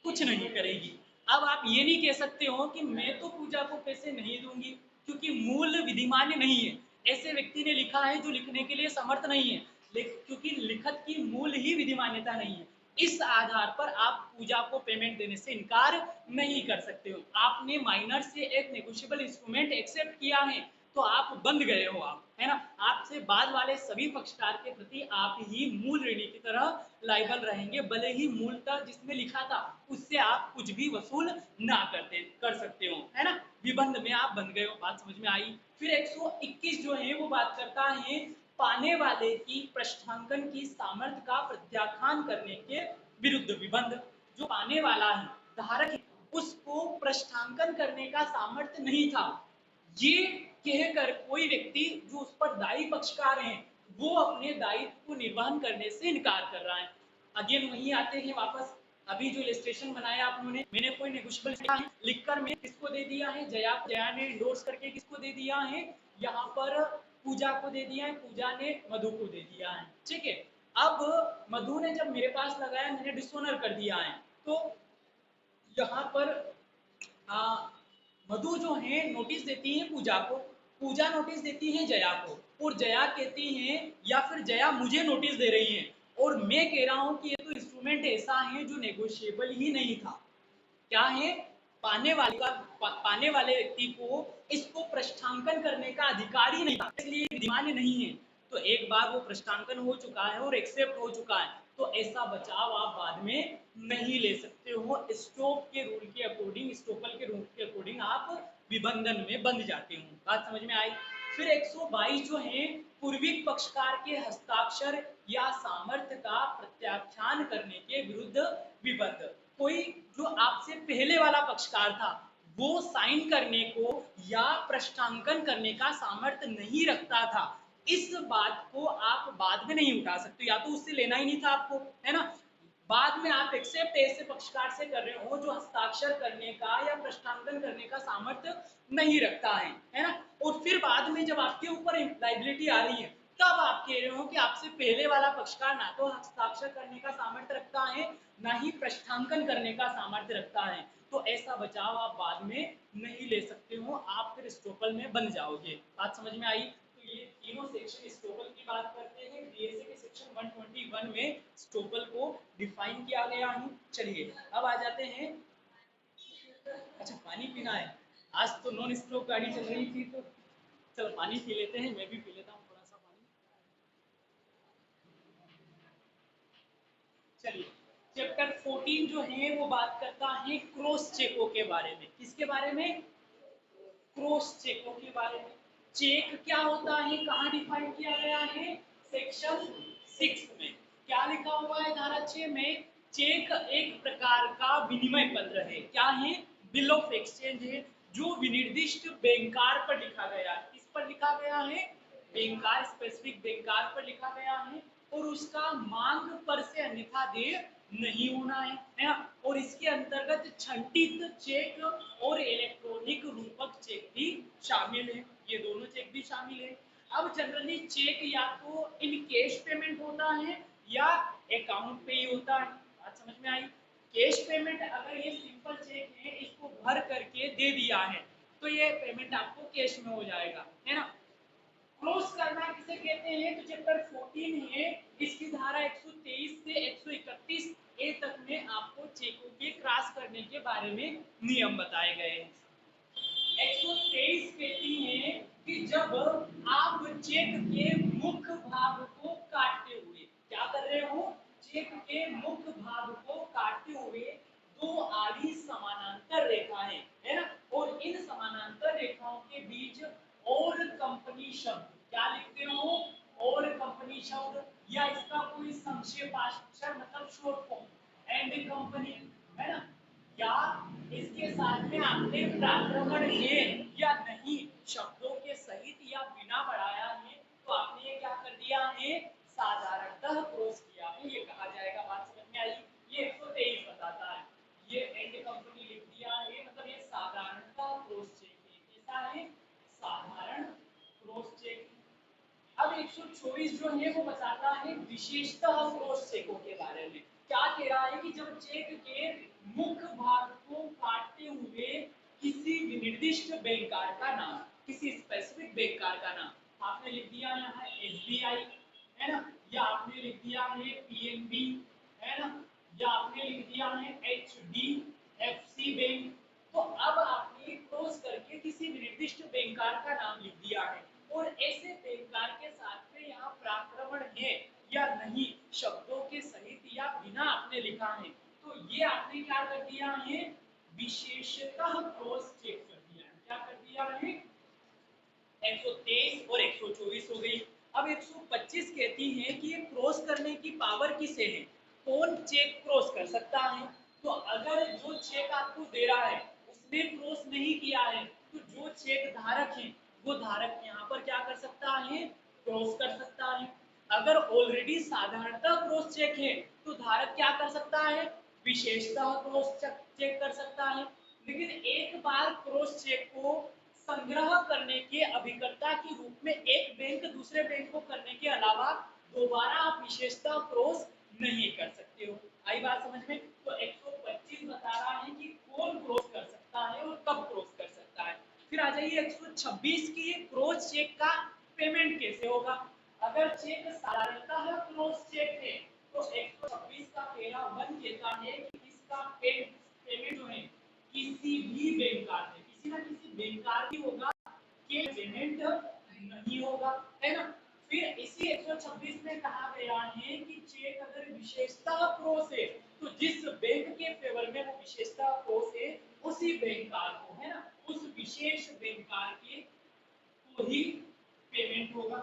कुछ नहीं करेगी। अब आप ये नहीं कह सकते हो कि मैं तो पूजा को पैसे नहीं दूंगी क्योंकि मूल विधिमान्य नहीं है। ऐसे व्यक्ति ने लिखा है जो लिखने के लिए समर्थ नहीं है, क्योंकि लिखत की मूल ही विधिमान्यता नहीं है। इस आधार पर आप पूजा को पेमेंट देने से इनकार नहीं कर सकते हो। आपने माइनर से एक नेगोशिएबल इंस्ट्रूमेंट एक्सेप्ट किया है, तो आप बंद गए हो, आप, है ना। आपसे बाद वाले सभी पक्षकार के प्रति आप ही मूल ऋणी की तरह लाइबल रहेंगे, भले ही मूलतः जिसमें लिखा था उससे आप कुछ भी वसूल ना कर सकते हो, है ना। विबंध में आप बंद गए हो, बात समझ में आई। फिर 121 जो है वो बात करता है पाने वाले की पृष्ठांकन की सामर्थ्य का प्रत्याख्यान करने के विरुद्ध विबंध। जो पाने वाला है, धारक, उसको पृष्ठांकन करने का सामर्थ्य नहीं था, ये कहकर कोई व्यक्ति जो उस पर दायी पक्षकार हैं वो अपने दायित्व को निर्वहन करने से इनकार कर रहा है। अगेन वहीं आते हैं वापस, अभी जो इलस्ट्रेशन बनाया आप लोगों ने, मैंने कोई नेगोशिएबल लिखकर मैं किसको दे दिया है, जया ने इंडोर्स करके किसको दे दिया है, यहाँ पर पूजा को दे दिया है, पूजा ने मधु को दे दिया है, ठीक है। अब मधु ने जब मेरे पास लगाया, मैंने डिसऑनर कर दिया है, तो यहाँ पर आ, मधु जो है नोटिस देती है पूजा को, पूजा नोटिस देती है जया को, और जया कहती है, या फिर जया मुझे नोटिस दे रही है, और मैं कह रहा हूं कि ये तो इंस्ट्रूमेंट ऐसा है जो नेगोशिएबल ही नहीं था। क्या है, पाने वाले व्यक्ति को इसको प्रश्नांकन करने का अधिकार ही नहीं था, इसलिए विद्यमान नहीं है। तो एक बार वो प्रश्नांकन हो चुका है और एक्सेप्ट हो चुका है, तो ऐसा बचाव आप बाद में नहीं ले सकते हो। स्टोक के रूल के अकॉर्डिंग, स्टोकल के रूल के अकॉर्डिंग आप विबंधन में बंध जाते हो। बात समझ में आई। फिर 122 जो है, पूर्विक पक्षकार के हस्ताक्षर या सामर्थ्य का प्रत्याख्यान करने के विरुद्ध विबंध। कोई जो आपसे पहले वाला पक्षकार था, वो साइन करने को या प्रश्नांकन करने का सामर्थ्य नहीं रखता था, इस बात को आप बाद में नहीं उठा सकते, या तो उससे लेना ही नहीं था आपको, है ना। बाद में आप एक्सेप्ट ऐसे पक्षकार से कर रहे हो जो हस्ताक्षर करने का या प्रश्नांकन करने का सामर्थ्य नहीं रखता है ना। और फिर बाद में जब आपके ऊपर लाइबिलिटी आ रही है, तब आप कह रहे हो कि आपसे पहले वाला पक्षकार ना तो हस्ताक्षर करने का सामर्थ्य रखता है, ना ही प्रश्नांकन करने का सामर्थ्य रखता है, तो ऐसा बचाव आप बाद में नहीं ले सकते हो, आप फिर स्टोकल में बन जाओगे। बात समझ में आई। तो ये तीनों सेक्शन स्टोकल की बात करते हैं, डीएसए के सेक्शन 121 में स्टोकल को डिफाइन किया गया है। चलिए अब आ जाते हैं, अच्छा पानी पीना है, आज तो नॉन स्टॉप गाड़ी चल रही थी, तो चलो पानी पी लेते हैं, मैं भी पी लेता हूँ थोड़ा सा पानी। चलिए, चैप्टर 14 जो है वो बात करता है क्रॉस चेकों के बारे में। किसके बारे में, क्रॉस चेकों के बारे में। चेक क्या होता है, कहाँ डिफाइन किया गया है, सेक्शन 6 में। क्या लिखा हुआ है धारा 6 में, चेक एक प्रकार का विनिमय पत्र है। क्या है, बिल ऑफ एक्सचेंज है, जो विनिर्दिष्ट बैंकार पर लिखा गया है। किस पर लिखा गया है, बैंकार, स्पेसिफिक बैंकार पर लिखा गया है, और उसका मांग पर से अन्यथा देय नहीं होना है ना। और इसके अंतर्गत छंटित चेक और इलेक्ट्रॉनिक रूपक चेक भी शामिल है, ये दोनों चेक भी शामिल है। अब जनरली चेक या तो इन कैश पेमेंट होता है या अकाउंट पे ही होता है। बात समझ में आई। कैश पेमेंट, अगर ये सिंपल चेक है, इसको भर करके दे दिया है, तो ये पेमेंट आपको कैश में हो जाएगा, है ना। क्रॉस करना किसे कहते हैं, तो चैप्टर 14 है, इसकी धारा 123 से 131 ए तक में आपको चेकों के क्रॉस करने के बारे में नियम बताए गए हैं। 123 कहती है कि जब आप चेक के मुख्य भाग को काटते हुए, क्या कर रहे हो, चेक के मुख्य भाग को काटते हुए दो आड़ी समानांतर रेखाएं, है ना, और इन समानांतर रेखाओं के बीच और कंपनी शब्द, क्या लिखते हो, और कंपनी शब्द, या इसका कोई संक्षेपाक्षर मतलब शॉर्ट फॉर्म एंड कंपनी, है ना, या इसके साथ में आपने प्राक्रमण है या नहीं शब्दों के सहित या बिना बढ़ाया है, तो आपने ये क्या कर दिया है, साधारणतः क्रॉस किया है, ये कहा जाएगा। बात समझ में आई। ये 123 बताता है, ये एंड कंपनी लिख दिया है, मतलब ये साधारणतः क्रॉस चेक है। कैसा है, साधारण क्रॉस चेक। अब 124 जो है वो बताता है विशेषतः क्रॉस चेकों के बारे में। क्या कह रहा है कि जब चेक के मुख्य भाग को काटते हुए किसी विनिर्दिष्ट बैंकार का नाम, किसी स्पेसिफिक बैंकार का नाम आपने लिख दिया यहाँ एसबीआई, है ना, या आपने लिख दिया है पीएनबी, है ना, या आपने लिख दिया है एचडीएफसी बैंक, तो अब आपने क्रॉस करके किसी निर्दिष्ट बैंकार का नाम लिख दिया है, और ऐसे बैंकार के साथ में यहाँ प्राक्रमण है या नहीं शब्दों के सहित या बिना आपने लिखा है, तो ये आपने क्या कर दिया है, विशेषतः क्रॉस चेक कर दिया है। क्या कर दिया है, 123 और 124 हो गई। अब 125 कहती है कि ये क्रॉस करने की पावर किसे है, कौन चेक क्रॉस कर सकता है। तो अगर जो चेक आपको दे रहा है उसने क्रॉस नहीं किया है, तो जो चेक धारक है वो धारक यहाँ पर क्या कर सकता है, क्रॉस कर सकता है। अगर ऑलरेडी साधारणतः क्रॉस चेक है तो धारक क्या कर सकता है, विशेषतः क्रॉस चेक कर सकता है। लेकिन एक बार क्रॉस चेक को संग्रह करने के अभिकर्ता के रूप में एक बैंक दूसरे बैंक को करने के अलावा दोबारा आप विशेषता क्रॉस नहीं कर सकते हो। आई बात समझ में? तो 125 बता रहा है कि कौन क्रॉस कर सकता है और कब क्रॉस कर सकता है। फिर आ जाइए 126 की, ये क्रॉस चेक का पेमेंट कैसे होगा। अगर चेक साधारणतः क्रॉस चेक है तो 126 का पैरा 1 कहता है कि इसका पेमेंट जो है किसी भी बैंकार में, किसी ना किसी बैंकार की होगा, के पेमेंट नहीं होगा, है ना। फिर इसी 126 में कहा गया है कि चेक अगर विशेषता क्रॉस है तो जिस बैंक के फेवर में वो विशेषता क्रॉस है उसी बैंकार को, है ना, उस विशेष बैंकार के को ही पेमेंट होगा।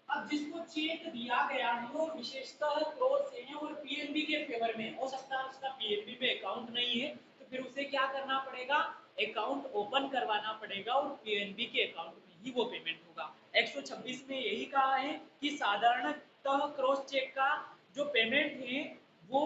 अब जिसको चेक दिया गया है वो विशेषतः क्रॉस है और पीएनबी के फेवर में, हो सकता है उसका पीएनबी में अकाउंट नहीं है तो फिर उसे क्या करना पड़ेगा, अकाउंट ओपन करवाना पड़ेगा और पीएनबी के अकाउंट में ही वो पेमेंट होगा। 126 में यही कहा है कि साधारणतः क्रॉस चेक का जो पेमेंट है वो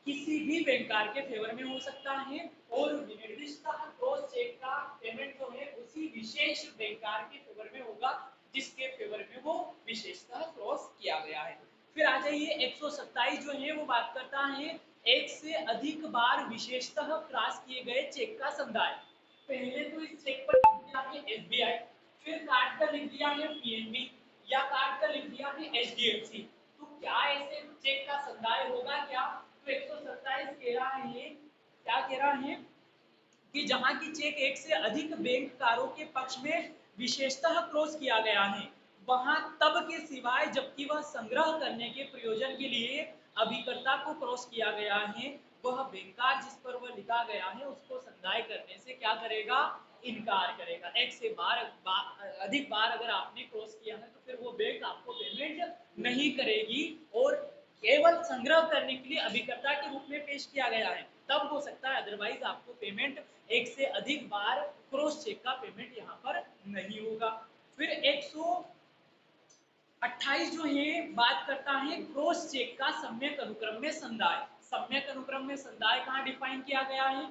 किसी भी बैंकार के फेवर में हो सकता है और निर्दिष्टतः क्रॉस चेक का पेमेंट जो है उसी विशेष बैंकार के फेवर में होगा जिसके फेवर में वो विशेषता क्रॉस किया गया है। फिर आ जाइए 127 जो है वो बात करता है एक से अधिक बार विशेषतः क्रॉस किए गए चेक का समुदाय। पहले तो इस चेक पर लिख दिया है एसबीआई, फिर काट कर लिख दिया है पीएनबी या काट कर लिख दिया है एचडीएफसी। तो क्या ऐसे चेक का समुदाय होगा क्या? तो 127 कह रहा है, क्या कह रहा है कि जहां की चेक एक से अधिक बैंककारों के पक्ष में विशेषतः क्रॉस किया गया है वहां तब के सिवाय जबकि वह संग्रह करने के प्रयोजन के लिए अभिकर्ता को क्रॉस किया गया है वह बैंकार जिस पर वह लिखा गया है उसको संदाय करने से क्या करेगा, इनकार करेगा। एक से अधिक बार अगर आपने क्रॉस किया है तो फिर वो बैंक आपको पेमेंट नहीं करेगी और केवल संग्रह करने के लिए अभिकर्ता के रूप में पेश किया गया है तब हो सकता है, अदरवाइज आपको पेमेंट एक से अधिक बार क्रॉस चेक का पेमेंट यहाँ पर नहीं होगा। फिर 128 जो है बात करता है क्रॉस चेक का सम्यक अनुक्रम में संदाय। सम्यक अनुक्रम में संदाय कहाँ डिफाइन किया गया है?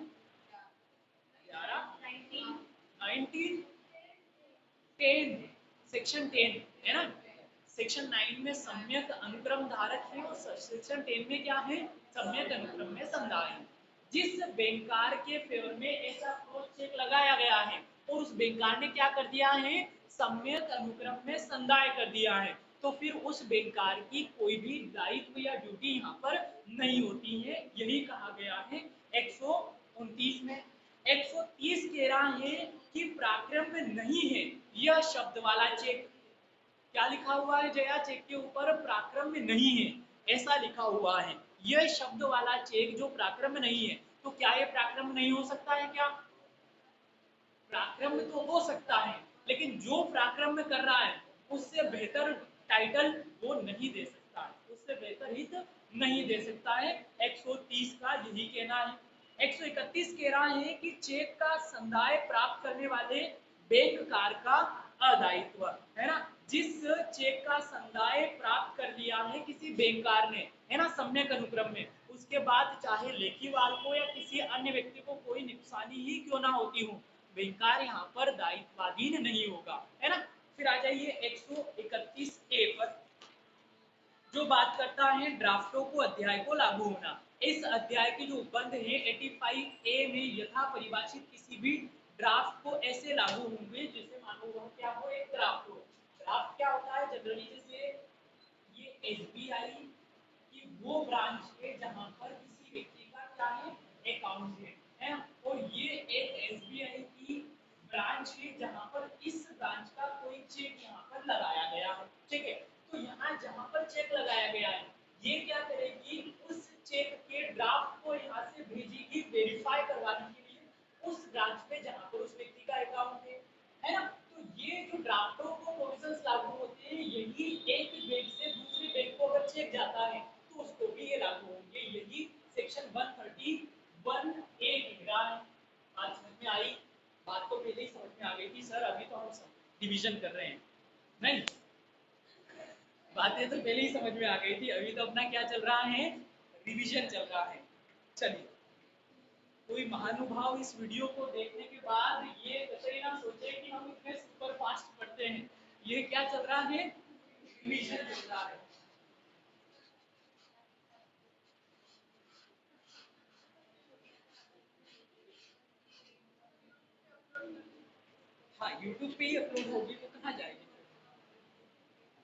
19 10 सेक्शन 10 है ना। सेक्शन 9 में सम्यक अनुक्रम धारक है और सेक्शन 10 में क्या है, सम्यक अनुक्रम में संदाय है। जिस बैंकार के फेवर में ऐसा क्रॉस चेक लगाया गया है और उस बैंकार ने क्या कर दिया है, सम्यक अनुक्रम में संदाय कर दिया है तो फिर उस बैंकार की कोई भी दायित्व या ड्यूटी यहाँ पर नहीं होती है, यही कहा गया है 129 में। 130 कह रहा है कि पराक्रम में नहीं है यह शब्द वाला चेक। क्या लिखा हुआ है जया चेक के ऊपर? पराक्रम में नहीं है ऐसा लिखा हुआ है। यह शब्द वाला चेक जो पराक्रम में नहीं है तो क्या ये पराक्रम नहीं हो सकता है क्या? पराक्रम में तो हो सकता है लेकिन जो पराक्रम में कर रहा है उससे बेहतर टाइटल वो नहीं दे सकता है, उससे बेहतर हित नहीं दे सकता है। 130 का यही कहना है। 131 कह रहा है कि चेक का संदाय प्राप्त करने वाले बैंककार का अदायित्व, है ना। जिस चेक का संदाय प्राप्त कर लिया है किसी बैंककार ने, है ना, सम्यक अनुक्रम में, उसके बाद चाहे लेखीवाल को या किसी अन्य व्यक्ति को कोई नुकसानी ही क्यों ना होती हो बैंकार यहाँ पर दायित्वाधीन नहीं होगा, है ना। फिर आ जाइए 131 ए पर जो बात करता है ड्राफ्टों को अध्याय को लागू होना। इस अध्याय के जो उपबंध है 85 ए में यथा परिभाषित किसी भी ड्राफ्ट को ऐसे लागू होंगे जैसे मानो वह क्या हो, एक ड्राफ्ट हो। ड्राफ्ट क्या होता है जनरली, जैसे ये एसबीआई की वो ब्रांच है जहां पर किसी व्यक्ति का क्या है, अकाउंट है ना? और ये एक एसबीआई की ब्रांच है जहां पर इस ब्रांच का कोई चेक यहाँ पर लगाया गया है, ठीक है। तो यहाँ जहां पर चेक लगाया गया है ये क्या करेगी, उस चेक के ड्राफ्ट को यहाँ से भेजेगी वेरीफाई करवाने के लिए उस ब्रांच पे जहां पर उस व्यक्ति का अकाउंट है ना। तो ये जो ड्राफ्टों को प्रोविजंस लागू होते हैं यही एक बैंक से दूसरे बैंक को अगर चेक जाता है तो उसको भी ये लागू होंगे, यही सेक्शन 131 ए कह रहा है। बात समझ में आई? बात तो पहले ही समझ में आ गई थी सर, अभी तो हम रिवीजन कर रहे हैं? नहीं, बातें तो पहले ही समझ में आ गई थी, अभी तो अपना क्या चल रहा है, रिवीजन चल रहा है। चलिए, कोई महानुभाव इस वीडियो को देखने के बाद ये कतई ना सोचे कि हम इतने सुपर फास्ट पढ़ते हैं। ये क्या चल रहा है, रिवीजन चल रहा है। हाँ, यूट्यूब पे ही अपलोड होगी तो कहाँ जाएगी।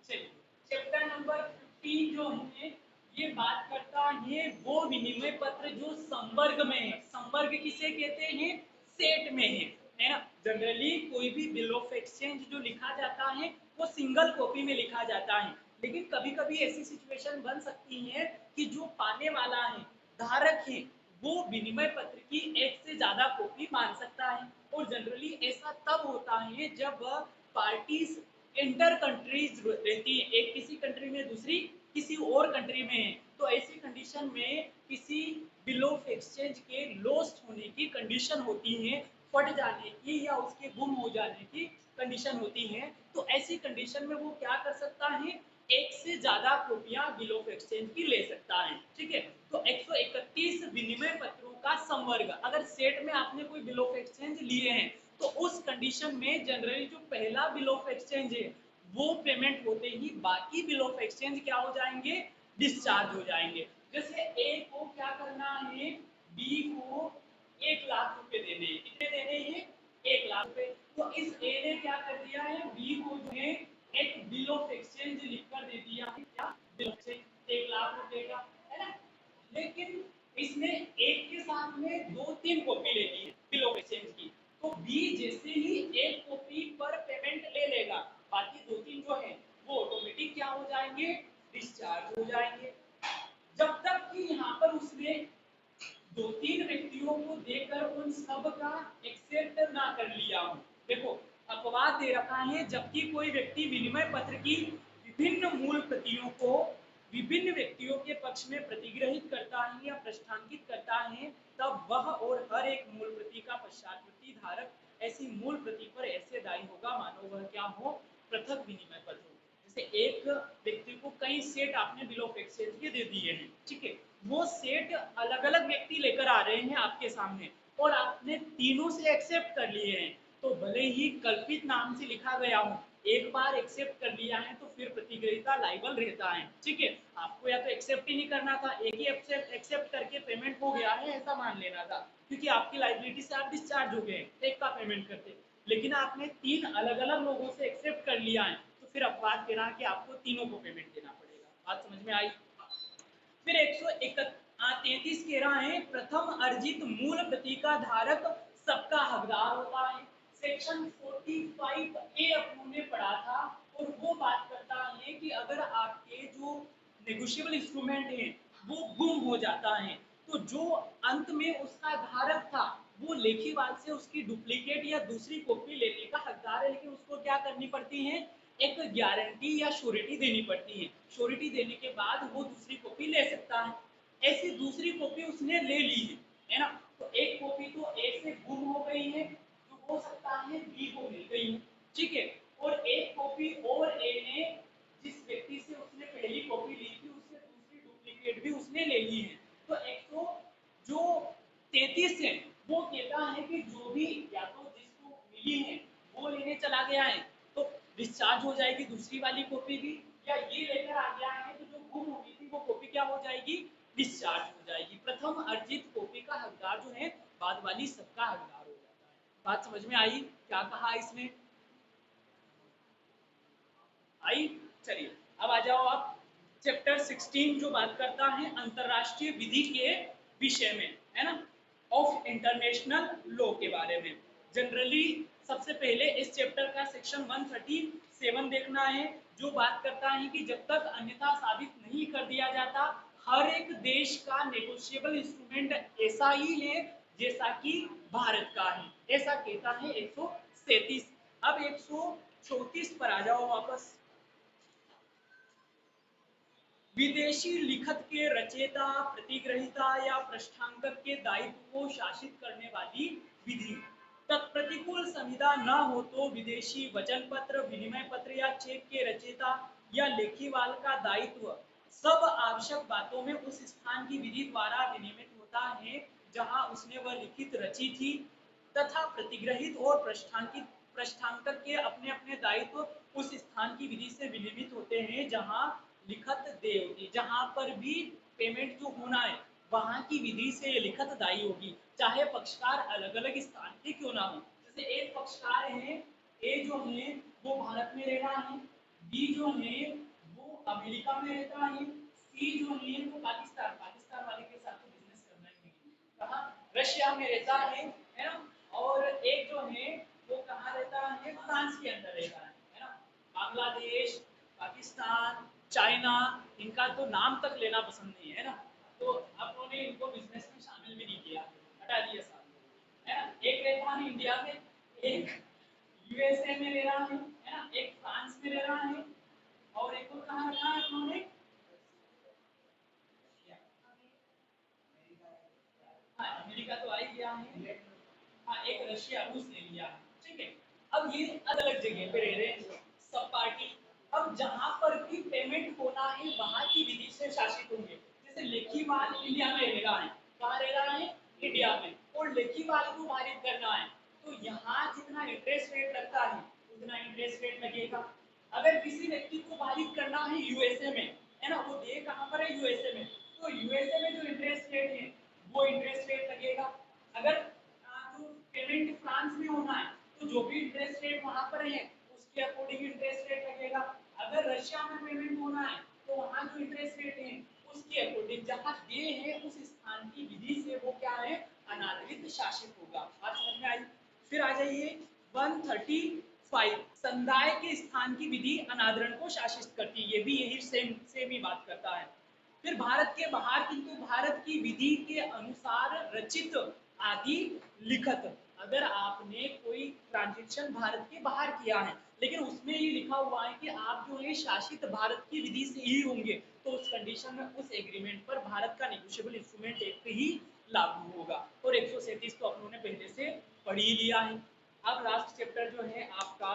चलिए, चैप्टर नंबर 15 जो है ये बात करता है वो विनिमय पत्र जो संवर्ग में है। संवर्ग किसे कहते हैं, सेट में है ना। जनरली कोई भी बिल ऑफ एक्सचेंज जो लिखा जाता है वो सिंगल कॉपी में लिखा जाता है, लेकिन कभी कभी ऐसी सिचुएशन बन सकती है कि जो पाने वाला है, धारक है, वो विनिमय पत्र की एक से ज्यादा कॉपी मान सकता है। और जनरली ऐसा तब होता है जब पार्टीज इंटर कंट्रीज रहती है, एक किसी कंट्री में दूसरी किसी और कंट्री में है, तो ऐसी कंडीशन में किसी बिल ऑफ एक्सचेंज के लॉस्ट होने की कंडीशन होती है, फट जाने की या उसके गुम हो जाने की कंडीशन होती है। तो ऐसी कंडीशन में वो क्या कर सकता है, एक से ज्यादा कॉपियां बिल ऑफ एक्सचेंज की ले सकता है। ठीक है, तो 131 विनिमय पत्रों का संवर्ग, अगर सेट में आपने कोई बिल ऑफ एक्सचेंज लिए हैं तो उस कंडीशन में जनरली जो पहला बिल ऑफ एक्सचेंज है वो पेमेंट होते ही बाकी बिल ऑफ एक्सचेंज क्या हो जाएंगे, डिस्चार्ज हो जाएंगे। जैसे ए को क्या करना है, बी को 1 लाख रुपए देने हैं। कितने देने हैं, 1 लाख रुपए। तो इस ए ने क्या कर दिया है, बी को जो है एक बिल ऑफ एक्सचेंज लिखकर दे दिया है, क्या बिल ऑफ एक्सचेंज 1 लाख रुपए का, है ना। लेकिन इसने एक के साथ में 2-3 कॉपी ले ली है बिल ऑफ एक्सचेंज की, तो बी जैसे ही एक कॉपी पर पेमेंट ले लेगा, बाकी 2-3 जो है वो ऑटोमेटिक क्या हो जाएंगे, डिस्चार्ज हो जाएंगे। जब तक कि यहाँ पर उसने 2-3 व्यक्तियों को देकर उन सब का एक्सेप्ट ना कर लिया हो। देखो, अपवाद दे रखा है, जबकि कोई व्यक्ति विनिमय पत्र की विभिन्न मूल प्रतियों को विभिन्न व्यक्तियों के पक्ष में प्रतिग्रहित करता है या प्रस्थांकित करता है, तब वह और हर एक मूल प्रति का पश्चातवर्ती धारक ऐसी मूल प्रति पर ऐसे दायी होगा मानो वह क्या हो, पृथक विनिमय पत्र हो। जैसे एक व्यक्ति को कई सेट आपने बिल ऑफ एक्सचेंज के दे दिए हैं, ठीक है, वो सेट अलग अलग व्यक्ति लेकर आ रहे हैं आपके सामने और आपने तीनों से एक्सेप्ट कर लिए हैं, तो भले ही कल्पित नाम से लिखा गया हो, एक बार एक्सेप्ट कर लिया है तो फिर प्रतिग्रहिता लाइबल रहता है। ठीक है, आपको या तो एक्सेप्ट ही नहीं करना था, एक ही एक्सेप्ट करके पेमेंट हो गया है ऐसा मान लेना था, क्योंकि आपकी लाइबिलिटी से आप डिस्चार्ज हो गए एक का पेमेंट करते। लेकिन आपने 3 अलग अलग लोगों से एक्सेप्ट कर लिया है, तो फिर अपवाद देना कि आपको तीनों को पेमेंट देना पड़ेगा। बात समझ में आई। फिर 133 कह रहा है, प्रथम अर्जित मूल प्रति का धारक सबका हकदार होता है। सेक्शन 45 ए अपनों ने पढ़ा था और वो बात करता है कि अगर आपके जो नेगोशिएबल इंस्ट्रूमेंट है वो गुम हो जाता है, तो जो अंत में उसका धारक था वो लेखीवाद से उसकी डुप्लीकेट या दूसरी कॉपी लेने का हकदार है, लेकिन उसको क्या करनी पड़ती है, एक गारंटी या श्योरिटी देनी पड़ती है। श्योरिटी देने के बाद वो दूसरी कॉपी ले सकता है। ऐसी दूसरी कॉपी उसने ले ली है ना। तो एक कॉपी तो ए से गुम हो गई है, जो हो सकता है बी को मिल गई है, ठीक है। और एक कॉपी और ए ने जिस व्यक्ति से उसने पहली कॉपी ली थी उससे दूसरी डुप्लीकेट भी उसने ले ली है। तो 133 है वो कहता है कि जो भी या तो जिसको मिली है वो लेने चला गया है तो डिस्चार्ज हो जाएगी दूसरी वाली कॉपी भी, या ये लेकर आ गया है तो जो गुम हो गई थी वो कॉपी क्या हो जाएगी, डिस्चार्ज हो जाएगी। प्रथम अर्जित कॉपी का हकदार जो है बाद वाली सबका हकदार हो जाता है। बात समझ में आई, क्या कहा इसमें, आई। चलिए, अब आ जाओ आप चैप्टर 16 जो बात करता है अंतरराष्ट्रीय विधि के विषय में, है ना, ऑफ इंटरनेशनल लॉ के बारे में। जनरली सबसे पहले इस चैप्टर का सेक्शन 137 देखना है, जो बात करता है कि जब तक अन्यथा साबित नहीं कर दिया जाता, हर एक देश का नेगोशिएबल इंस्ट्रूमेंट ऐसा ही है जैसा कि भारत का है, ऐसा कहता है 137। अब 134 पर आ जाओ वापस। विदेशी लिखत के रचयिता, प्रतिग्रहिता या पृष्ठांकक के दायित्व को शासित करने वाली विधि। प्रतिकूल संविदा न हो तो विदेशी वचन पत्र, विनिमय पत्र या चेक के रचयिता या लेखीवाल का दायित्व सब आवश्यक बातों में उस स्थान की विधि द्वारा विनियमित होता है जहां उसने वह लिखित रची थी, तथा प्रतिग्रहित और प्रश्नांतक के अपने अपने दायित्व उस स्थान की विधि से विनियमित होते हैं जहां लिखत देय होगी। जहां पर भी पेमेंट जो होना है वहां की विधि से ये लिखत दायी होगी, चाहे पक्षकार अलग अलग स्थान के क्यों ना हो। जैसे एक पक्षकार है, ए जो है वो भारत में रह रहा है, बी जो है वो अमेरिका में रहता है, सी जो है वो पाकिस्तान पाकिस्तान वाले के साथ बिजनेस करना ही नहीं, कहाँ रशिया में रहता है ना। और एक जो है वो कहाँ रहता है, फ्रांस के अंदर रहता है ना। बांग्लादेश, पाकिस्तान, चाइना, इनका तो नाम तक लेना पसंद नहीं है ना, तो अब उन्होंने इनको बिजनेस में शामिल भी नहीं किया, हटा दिया साथ, है ना। एक रहता है इंडिया में, एक यूएसए में रह रहा है ना, एक फ्रांस में रह रहा है, और एक और कहाँ रखा है उन्होंने, हाँ अमेरिका तो आ ही गया है, हाँ एक रशिया रूस ले लिया है, ठीक है। अब ये अलग अलग जगह पे रह रहे हैं सब पार्टी। अब जहां पर भी पेमेंट होना है वहां की विधि से शासित होंगे। जैसे लेखीवाल इंडिया में रह रहा है, कहाँ रह रहा है, इंडिया में, और लेखीवाल को पारित करना है तो यहाँ जितना इंटरेस्ट रेट लगता है उतना इंटरेस्ट रेट लगेगा। अगर किसी व्यक्ति को पारित करना है यूएसए में, है ना, वो दे कहाँ पर है, यूएसए में, तो यूएसए में जो इंटरेस्ट रेट है वो इंटरेस्ट रेट लगेगा। अगर जो पेमेंट फ्रांस में होना है तो जो भी इंटरेस्ट रेट वहां पर है उसके अकॉर्डिंग इंटरेस्ट रेट लगेगा। अगर रशिया में पेमेंट होना है तो वहां जो इंटरेस्ट रेट है उसके अकॉर्डिंग जहां ये है उस स्थान की विधि से वो क्या है, अनादरित शासित होगा। बात समझ में आई। फिर आ जाइए 135, संदाय के स्थान की विधि अनादरण को शासित करती है, ये भी यही सेम ही बात करता है। फिर भारत के बाहर किंतु भारत की विधि के अनुसार रचित आदि लिखत, अगर आपने कोई ट्रांजेक्शन भारत के बाहर किया है लेकिन उसमें ये लिखा हुआ है कि आप जो है शासित भारत की विधि से ही होंगे, तो उस कंडीशन में उस एग्रीमेंट पर भारत का नेगोशिएबल इंस्ट्रूमेंट एक्ट ही लागू होगा। और 137 तो अपनों ने पहले से पढ़ ही लिया है। अब लास्ट चैप्टर जो है आपका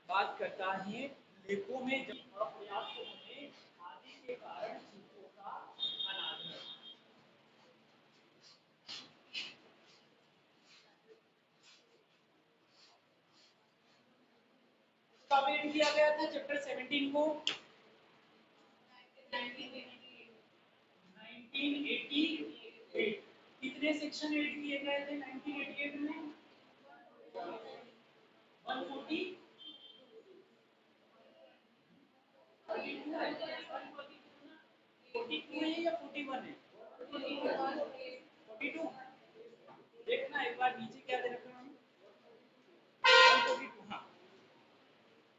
बात करता है लेखों में जब अपर्याप्त होने आदि के कारण चीजों का अनादर। कब एंड किया गया था चैप्टर 17 को, 1988। कितने सेक्शन ऐड किए गए थे 1988 में, 140, 42 है, 42 है या 41 है, 42। देखना एक बार नीचे क्या दे रखा है, 142, हाँ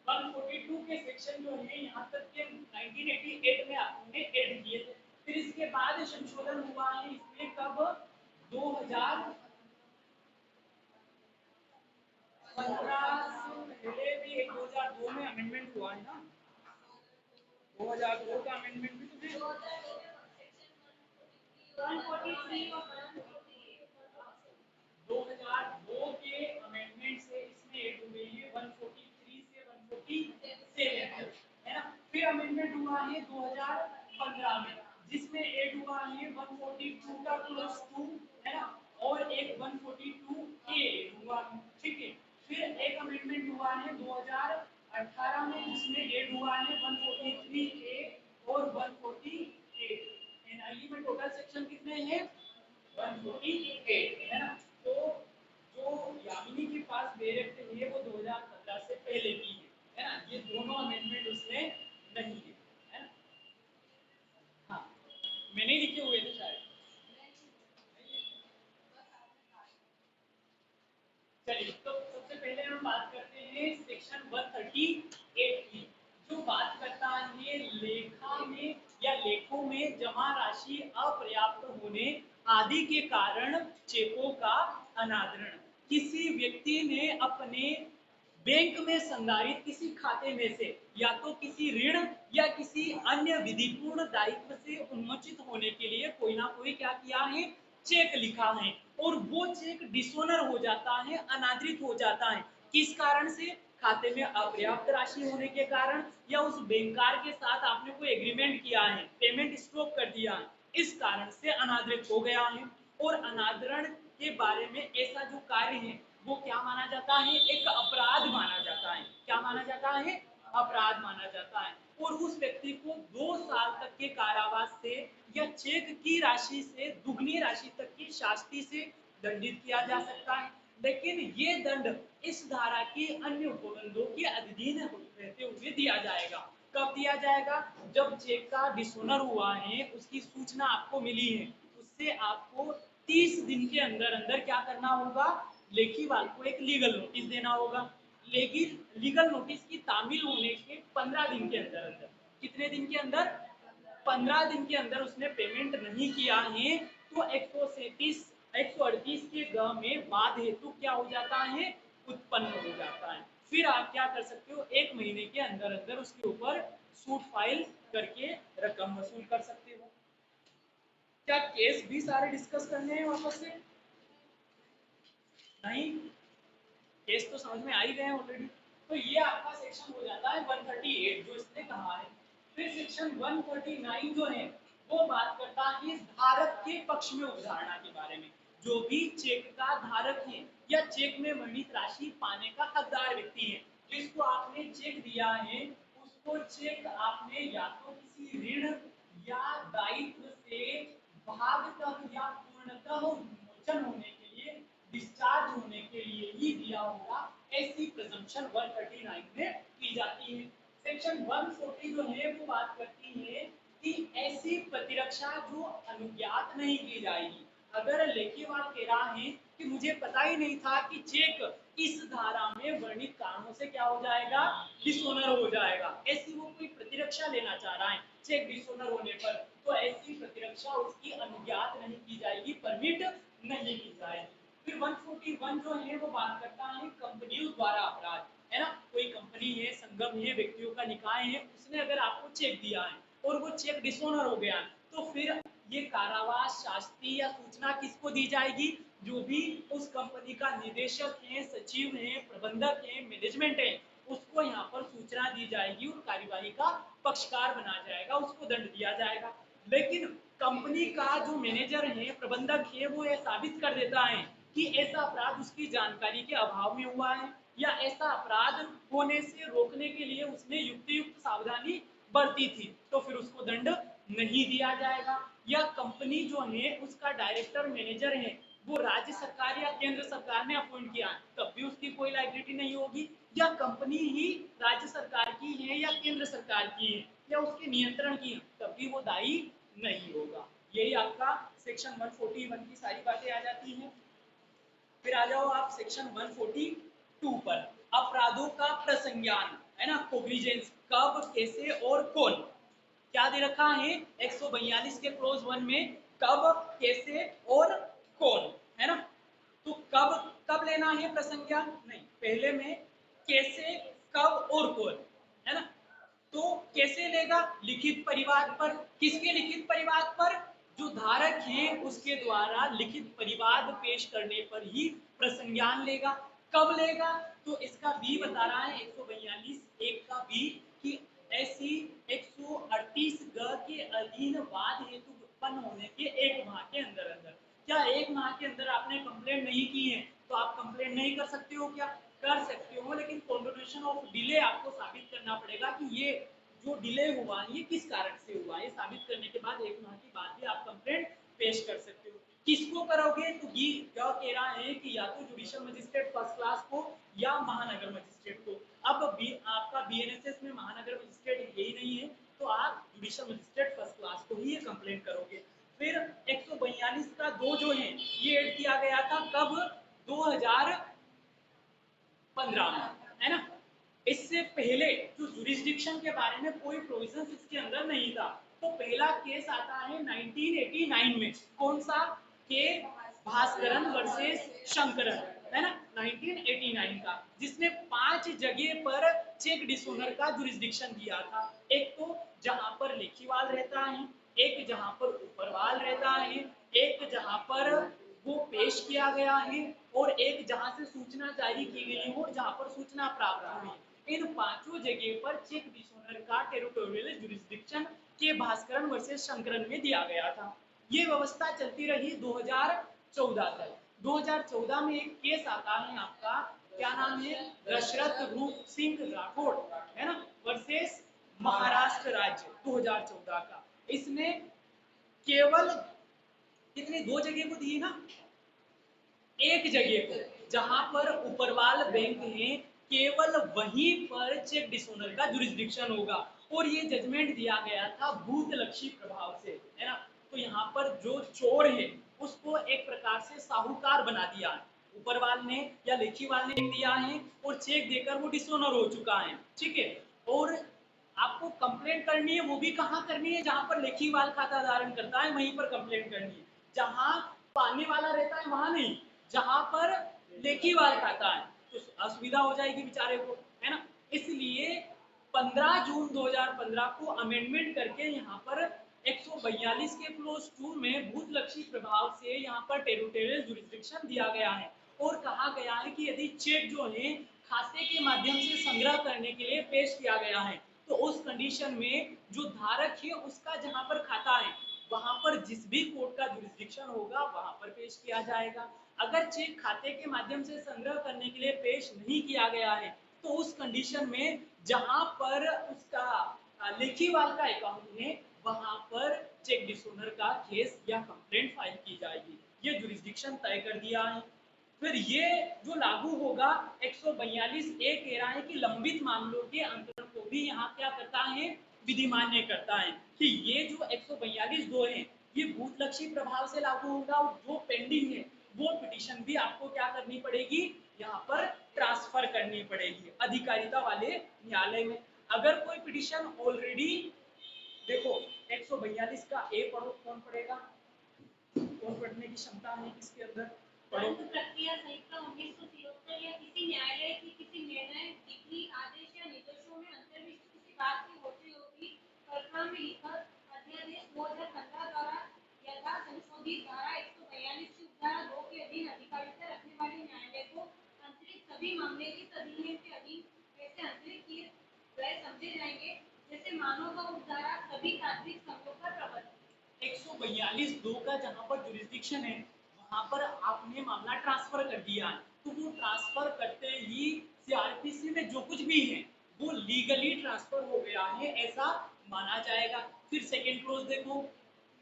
142 के सेक्शन जो है यहाँ तक के 1988 में आपने ऐड किए थे। फिर इसके बाद संशोधन हुआ है इसमें कब, 2015 से पहले भी एक 2002 में अमेंडमेंट हुआ है ना, 2002 का अमेंडमेंट भी तो है। 2002 के अमेंडमेंट से इसमें ऐड हुए हैं 143 से 147, है ना। फिर अमेंडमेंट हुआ है 2015 में जिसमें ऐड हुआ है 142 का प्लस 2, है ना, और एक 142 ए हुआ है, ठीक है। फिर एक अमेंडमेंट हुआ है 2018 में जिसमें ऐड हुआ है 143 ए और 148। एनआईई में टोटल सेक्शन कितने हैं, 148, है ना। तो जो यामिनी के पास डायरेक्ट है वो 2015 से पहले की है ना, ये दोनों अमेंडमेंट उसने नहीं की है ना। हाँ मैंने ही लिखे हुए थे शायद। चलिए तो सबसे पहले हम बात करते हैं सेक्शन 138 की, जो बात करता है लेखा में या लेखों में जमा राशि अपर्याप्त होने आदि के कारण चेकों का अनादरण। किसी व्यक्ति ने अपने बैंक में संधारित किसी खाते में से या तो किसी ऋण या किसी अन्य विधिपूर्ण दायित्व से उन्मोचित होने के लिए कोई ना कोई क्या किया है, चेक लिखा है और वो चेक डिसोनर हो जाता है, अनादृत हो जाता है, किस कारण से? खाते में अपर्याप्त राशि होने के कारण, या उस बैंकर के साथ आपने कोई एग्रीमेंट किया है, पेमेंट स्टॉप कर दिया है, इस कारण से अनादृत हो गया है। और अनादरण के बारे में ऐसा जो कार्य है वो क्या माना जाता है? एक अपराध माना जाता है। क्या माना जाता है? अपराध माना जाता है। और उस व्यक्ति को 2 साल तक के कारावास से या चेक की राशि से दुगनी राशि तक की शास्ति से दंडित किया जा सकता है। लेकिन ये दंड इस धारा की अन्य उपबंधों के अधीन रहते हुए दिया जाएगा। कब दिया जाएगा? जब चेक का डिसोनर हुआ है, उसकी सूचना आपको मिली है, उससे आपको 30 दिन के अंदर अंदर क्या करना होगा? लेखीवाल को एक लीगल नोटिस देना होगा। लेकिन लीगल नोटिस की तामील होने के 15 दिन के अंदर अंदर, कितने दिन के अंदर? 15 दिन के अंदर उसने पेमेंट नहीं किया है तो 138 के ग में वाद हेतु क्या हो जाता है? उत्पन्न हो जाता है। फिर आप क्या कर सकते हो? 1 महीने के अंदर अंदर उसके ऊपर सूट फाइल करके रकम वसूल कर सकते हो। क्या केस भी सारे डिस्कस करने हैं वापस से? नहीं, केस तो समझ में आ ही गए हैं ऑलरेडी। तो ये आपका सेक्शन हो जाता है 138 जो इसने कहा है। फिर सेक्शन 139 जो है वो बात करता है धारक के पक्ष में उपधारणा के बारे में। जो भी चेक का धारक है या चेक में वर्णित राशि पाने का हकदार व्यक्ति है, जिसको आपने चेक दिया है, उसको चेक आपने या तो किसी ऋण या दायित्व से भागतः या पूर्णतः मोचन होने के लिए, डिस्चार्ज होने के लिए ही दिया होगा, ऐसी प्रेजम्पशन 139 में की जाती है। सेक्शन 140 जो है वो बात करती है कि ऐसी प्रतिरक्षा जो अनुज्ञात नहीं की जाएगी। अगर लेखीवाल कह रहा है कि मुझे पता ही नहीं था कि चेक इस धारा में वर्णित कारणों से क्या हो जाएगा? डिसोनर हो जाएगा, ऐसी वो कोई प्रतिरक्षा लेना चाह रहा है चेक डिसोनर होने पर, तो ऐसी प्रतिरक्षा उसकी अनुज्ञात नहीं की जाएगी, परमिट नहीं की जाएगी। फिर 141 जो है वो बात करता है कंपनियों द्वारा अपराध, है ना? कोई कंपनी है, संगम है, व्यक्तियों का निकाय है, उसने अगर आपको चेक दिया है और वो चेक डिसोनर हो गया, तो फिर ये कारावास शास्ति या सूचना किसको दी जाएगी? जो भी उस कंपनी का निदेशक है, सचिव है, प्रबंधक है, मैनेजमेंट है, उसको यहाँ पर सूचना दी जाएगी और कार्यवाही का पक्षकार बना जाएगा, उसको दंड दिया जाएगा। लेकिन कंपनी का जो मैनेजर है, प्रबंधक है, वो ये साबित कर देता है कि ऐसा अपराध उसकी जानकारी के अभाव में हुआ है या ऐसा अपराध होने से रोकने के लिए उसने युक्त सावधानी बरती थी, तो फिर उसको दंड नहीं दिया जाएगा। या कंपनी जो है उसका डायरेक्टर मैनेजर है वो राज्य सरकार या केंद्र सरकार ने अपॉइंट किया, तब भी उसकी कोई लाइबिलिटी नहीं होगी। या कंपनी ही राज्य सरकार की है या केंद्र सरकार की है या उसके नियंत्रण की है, तब भी वो दायी नहीं होगा। यही आपका सेक्शन 141 की सारी बातें आ जाती हैं। फिर आ जाओ आप सेक्शन 142 पर, अपराधों का प्रसंज्ञान, है ना? कोग्निजेंस, कब, कैसे और कौन। क्या दे रखा है 142 के क्लोज 1 में? कब, कैसे और कौन, है ना? तो कब कब लेना है प्रसंज्ञान? नहीं, पहले में कैसे, कब और कौन, है ना? तो कैसे लेगा? लिखित परिवाद पर। किसके लिखित परिवाद पर? जो धारक है उसके द्वारा लिखित परिवाद पेश करने पर ही प्रसंज्ञान लेगा। कब लेगा? तो इसका बी बता रहा है 142 एक का बी कि ऐसी 138 ग के अधीन वाद हेतु उत्पन्न होने के 1 माह के अंदर अंदर। क्या 1 माह के अंदर आपने कंप्लेंट नहीं की है तो आप कंप्लेंट नहीं कर सकते हो? क्या कर सकते हो, लेकिन कॉन्डोनेशन ऑफ डिले आपको साबित करना पड़ेगा कि ये जो डिले हुआ ये किस कारण से हुआ। ये साबित करने के बाद 1 माह के बाद भी आप कंप्लेंट पेश कर सकते हो। किसको करोगे? तो ये क्या कह रहा है कि या तो जुडिशियल मजिस्ट्रेट फर्स्ट क्लास को या महानगर मजिस्ट्रेट को। अब आपका बीएनएसएस में महानगर मजिस्ट्रेट है ही नहीं है, तो आप जुडिशियल मजिस्ट्रेट फर्स्ट क्लास को ही ये कंप्लेंट करोगे। फिर 142 का 2 जो है ये ऐड किया गया था कब? 2015 में, है ना? इससे पहले जो जुरिस्डिक्शन के बारे में कोई प्रोविजन इसके अंदर नहीं था। तो पहला केस आता है 1989 में, कौन सा? के भास्करन वर्सेस शंकरन, है ना? 1989 का, जिसने 5 जगह पर चेक डिसोनर का जुरिस्डिक्शन दिया था। एक तो जहां पर लेखीवाल रहता है, एक जहां पर ऊपरवाल रहता है, एक जहां पर वो पेश किया गया है और एक जहां से सूचना जारी की गई हो और जहां पर सूचना प्राप्त हुई। इन पांचों जगह पर चेक डिसोनर का टेरिटोरियल जुरिस्डिक्शन के भास्करन वर्सेस शंकरन में दिया गया था। ये व्यवस्था चलती रही 2014 तक। 2014 में एक केस आता है आपका, क्या नाम है, दशरथ रूप सिंह राठौड़, है ना, वर्सेस महाराष्ट्र राज्य 2014 का। इसमें केवल कितनी, दो जगह को दी ना, एक जगह को जहां पर उपरवाल बैंक है, केवल वहीं पर चेक डिसोनर का जुरिस्डिक्शन होगा। और ये जजमेंट दिया गया था भूतलक्षी प्रभाव से, है ना। तो यहाँ पर जो चोर है उसको एक प्रकार से साहूकार बना दिया है ऊपरवाल ने या लेखीवाल ने दिया है, और चेक देकर वो डिसोनर हो चुका है, ठीक है। और आपको कंप्लेंट करनी है, वो भी कहाँ करनी है, जहां पर लेखीवाल खाता धारण करता है वहीं पर कंप्लेंट करनी है। जहां पाने वाला रहता है वहां नहीं, जहां पर लेखीवाल खाता है, तो असुविधा हो जाएगी बेचारे को, है ना। इसलिए 15 जून 2015 को अमेंडमेंट करके यहाँ पर 142 के क्लोज 2 में भूतलक्षी प्रभाव से यहाँ पर टेरिटोरियल जुरिस्डिक्शन दिया गया है। और कहा गया है कि यदि चेक जो है खाते के माध्यम से संग्रह करने के लिए पेश किया गया है, तो उस कंडीशन में जो धारक है उसका जहां पर खाता है वहां पर जिस भी कोर्ट का जुरिस्डिक्शन होगा वहां पर पेश किया जाएगा। अगर चेक खाते के माध्यम से संग्रह करने के लिए पेश नहीं किया गया है, तो उस कंडीशन में जहां पर उसका लेखीवाल का अकाउंट है वहां पर चेक डिसोनर का केस या कंप्लेंट फाइल की जाएगी। ये जुरिस्डिक्शन तय कर दिया है। फिर ये जो लागू होगा 142 ए कह रहा है कि लंबित मामलों के अंतरण को भी यहाँ क्या करता है, विधिमान्य करता है कि ये जो 142 दो है ये भूतलक्षी प्रभाव से लागू होगा, और जो पेंडिंग है वो पिटिशन भी आपको क्या करनी पड़ेगी, यहाँ पर ट्रांसफर करनी पड़ेगी अधिकारिता वाले न्यायालय में। अगर कोई पिटिशन ऑलरेडी, देखो 142 का ए पढ़ो, कौन पढ़ेगा, कौन पढ़ने की क्षमता है किसके अंदर, पढ़ो। प्रक्रिया संहिता 1973 या किसी न्यायालय की किसी निर्णय, डिग्री, आदेश या निर्देशों में अंतर्विष्ट किसी बात की होते हुए भी प्रकरण में लिखित अध्यादेश 2015 द्वारा यथा संशोधित धारा 142 की उपधारा 2 के अधीन अधिकारिता रखने वाले न्यायालय को अंतरित सभी मामले इस अधिनियम के अधीन कैसे अंतरित किए गए समझे जाएंगे, जैसे मानव व उपधारा सभी तात्विक संघों पर प्रबंध। 142 दो का जहां पर जुरिस्डिक्शन है वहां पर आपने मामला ट्रांसफर कर दिया है, तो वो ट्रांसफर करते ही सीआरपीसी में जो कुछ भी है वो लीगली ट्रांसफर हो गया है ऐसा माना जाएगा। फिर सेकंड क्लोज देखो,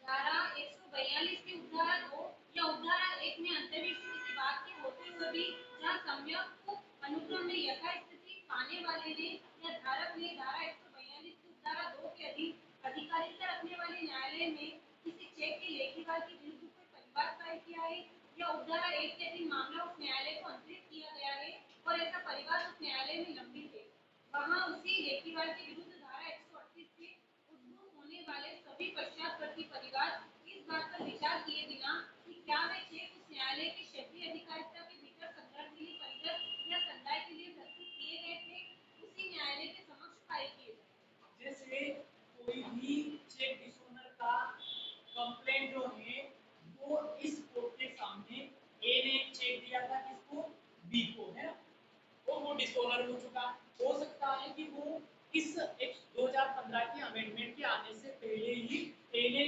धारा 142 की उपधारा 2 या उपधारा 1 में अंतर्विष्ट किसी बात के होते हुए भी जहां सम्यक अनुक्रम में यथास्थिति पाने वाले ने या धारक ने धारा 142 की उपधारा 2 के अधीन अधिकारिता रखने वाले न्यायालय में किसी चेक के लेखीवाल के विरुद्ध कोई परिवाद दायर किया है या उपधारा 1 के अधीन मामला उस न्यायालय को अंतरित किया गया है और ऐसा परिवाद उस न्यायालय में लंबित है, वहां उसी लेखीवाल के विरुद्ध धारा 138 से उद्भूत होने वाले सभी पश्चातवर्ती परिवाद इस बात पर विचार किए बिना कि क्या वे चेक उस न्यायालय के क्षेत्रीय अधिकारिता के भीतर संग्रह के लिए परिषद या संदाय के लिए प्रस्तुत किए गए थे, उसी न्यायालय के समक्ष पारित किए जाए। जैसे कोई भी चेक डिसोनर का कंप्लेंट जो है वो इस कोर्ट के सामने ए ने चेक दिया था किसको, बी को, है ना, तो वो डिसोनर हो चुका। हो सकता है कि वो इस 2015 की अमेंडमेंट के आने से पहले ही पहले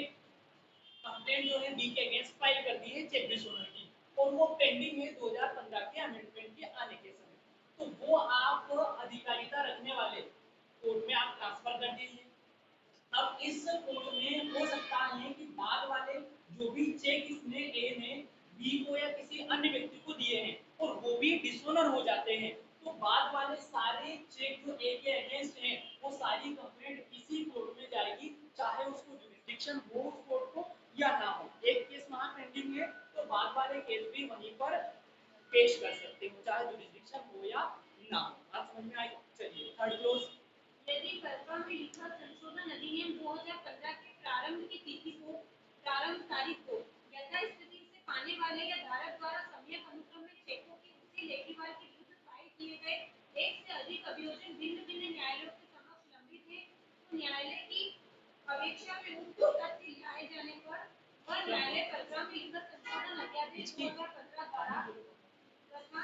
कंप्लेंट जो है बी के अगेंस्ट फाइल कर दी है चेक डिसोनर की, और वो पेंडिंग है 2015 के अमेंडमेंट के आने के समय, तो वो आप अधिकारिता रखने वाले कोर्ट में आप ट्रांसफर कर दीजिए। अब इस कोर्ट में हो सकता है कि बाद वाले जो भी चेक इसने ए ने बी को या किसी अन्य व्यक्ति को दिए हैं और वो भी डिसोनर हो जाते हैं, तो बाद वाले सारे चेक जो ए के अगेंस्ट हैं वो सारी कंप्लेंट इसी कोर्ट में जाएगी, चाहे उसको जुरिस्डिक्शन हो उस कोर्ट को या ना हो। एक केस वहां पेंडिंग है तो बाद वाले केस भी वहीं पर पेश कर सकते हो चाहे जुरिस्डिक्शन हो या ना हो। बात समझ में आई? चलिए थर्ड क्लोज, यदि प्रकरण में लिखा संशोधन अधिनियम 2015 के प्रारंभ की तिथि को, प्रारंभ तारीख को यथास्थिति से पाने वाले या धारक द्वारा सम्यक अनुक्रम में चेकों की उसी लेखीवाल के विरुद्ध फाइल किए गए एक से अधिक अभियोजन भिन्न भिन्न न्यायालयों के समक्ष लंबित है, तो न्यायालय की अपेक्षा में उक्त तथ्य लाए जाने पर वह न्यायालय परिक्रमा में लिखित संशोधन अध्यादेश इसकी 2015 द्वारा तथा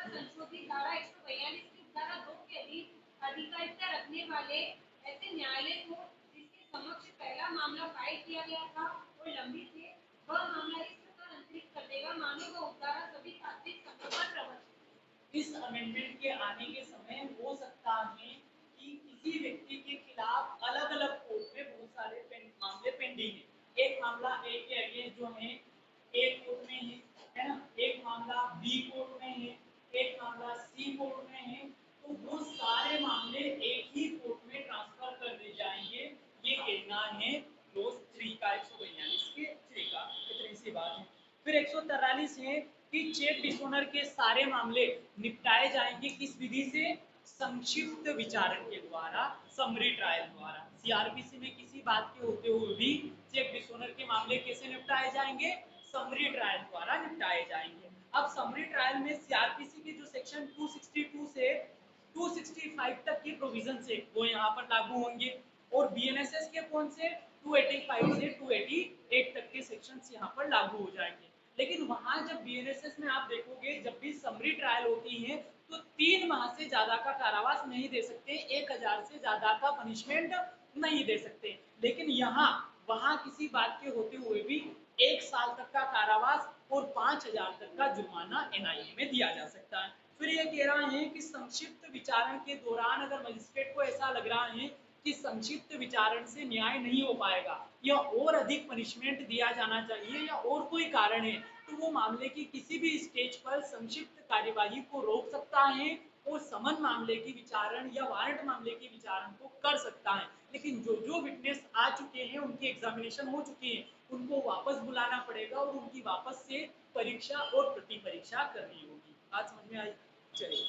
संशोधित धारा 142 की धारा 2 के अधीन अधिकारिता रखने वाले ऐसे न्यायालय को जिसके समक्ष पहला मामला फाइल किया गया था और लंबित है, वह मामला इस प्रकार अंतरित कर देगा मानो वह उद्धारा सभी तात्विक समय पर प्रवर्तित। इस अमेंडमेंट के आने के समय हो सकता है कि किसी व्यक्ति के खिलाफ अलग अलग कोर्ट में बहुत सारे मामले पेंडिंग है। एक मामला ए के अगेंस्ट जो है एक कोर्ट में है ना, एक मामला बी कोर्ट में है, एक मामला सी कोर्ट में है, तो वो सारे मामले एक ही कोर्ट में ट्रांसफर कर दिए जाएंगे। ये कहना है क्लोज 3 का 142 के 3 का, इतनी सी बात है। फिर 143 है कि चेक डिसऑनर के सारे मामले निपटाए जाएंगे किस विधि से? संक्षिप्त विचारण के द्वारा, समरी ट्रायल द्वारा। सीआरपीसी में किसी बात के होते हुए भी चेक डिसऑनर के मामले कैसे निपटाए जाएंगे? समरी ट्रायल द्वारा निपटाए जाएंगे। अब समरी ट्रायल में सीआरपीसी के जो सेक्शन 262 से 265 तक के प्रोविजन से वो यहाँ पर लागू होंगे, और बीएनएसएस के कौन से 285 से 288 तक के सेक्शंस यहाँ पर लागू हो जाएंगे। लेकिन वहां जब बीएनएसएस में आप देखोगे जब भी समरी ट्रायल होती है तो 3 माह से ज्यादा का कारावास नहीं दे सकते, 1000 से ज्यादा का पनिशमेंट नहीं दे सकते। लेकिन यहाँ वहां किसी बात के होते हुए भी 1 साल तक का कारावास और 5000 तक का जुर्माना एनआईए में दिया जा सकता है। फिर ये कह रहा है कि संक्षिप्त विचारण के दौरान अगर मजिस्ट्रेट को ऐसा लग रहा है कि संक्षिप्त विचारण से न्याय नहीं हो पाएगा या और अधिक पनिशमेंट दिया जाना चाहिए या और कोई कारण है, तो वो मामले की किसी भी स्टेज पर संक्षिप्त कार्यवाही को रोक सकता है और समन मामले की विचारण या वारंट मामले की विचारण को कर सकता है। लेकिन जो जो विटनेस आ चुके हैं, उनकी एग्जामिनेशन हो चुकी है, उनको वापस बुलाना पड़ेगा और उनकी वापस से परीक्षा और प्रति परीक्षा करनी होगी। बात समझ में आई? चलिए,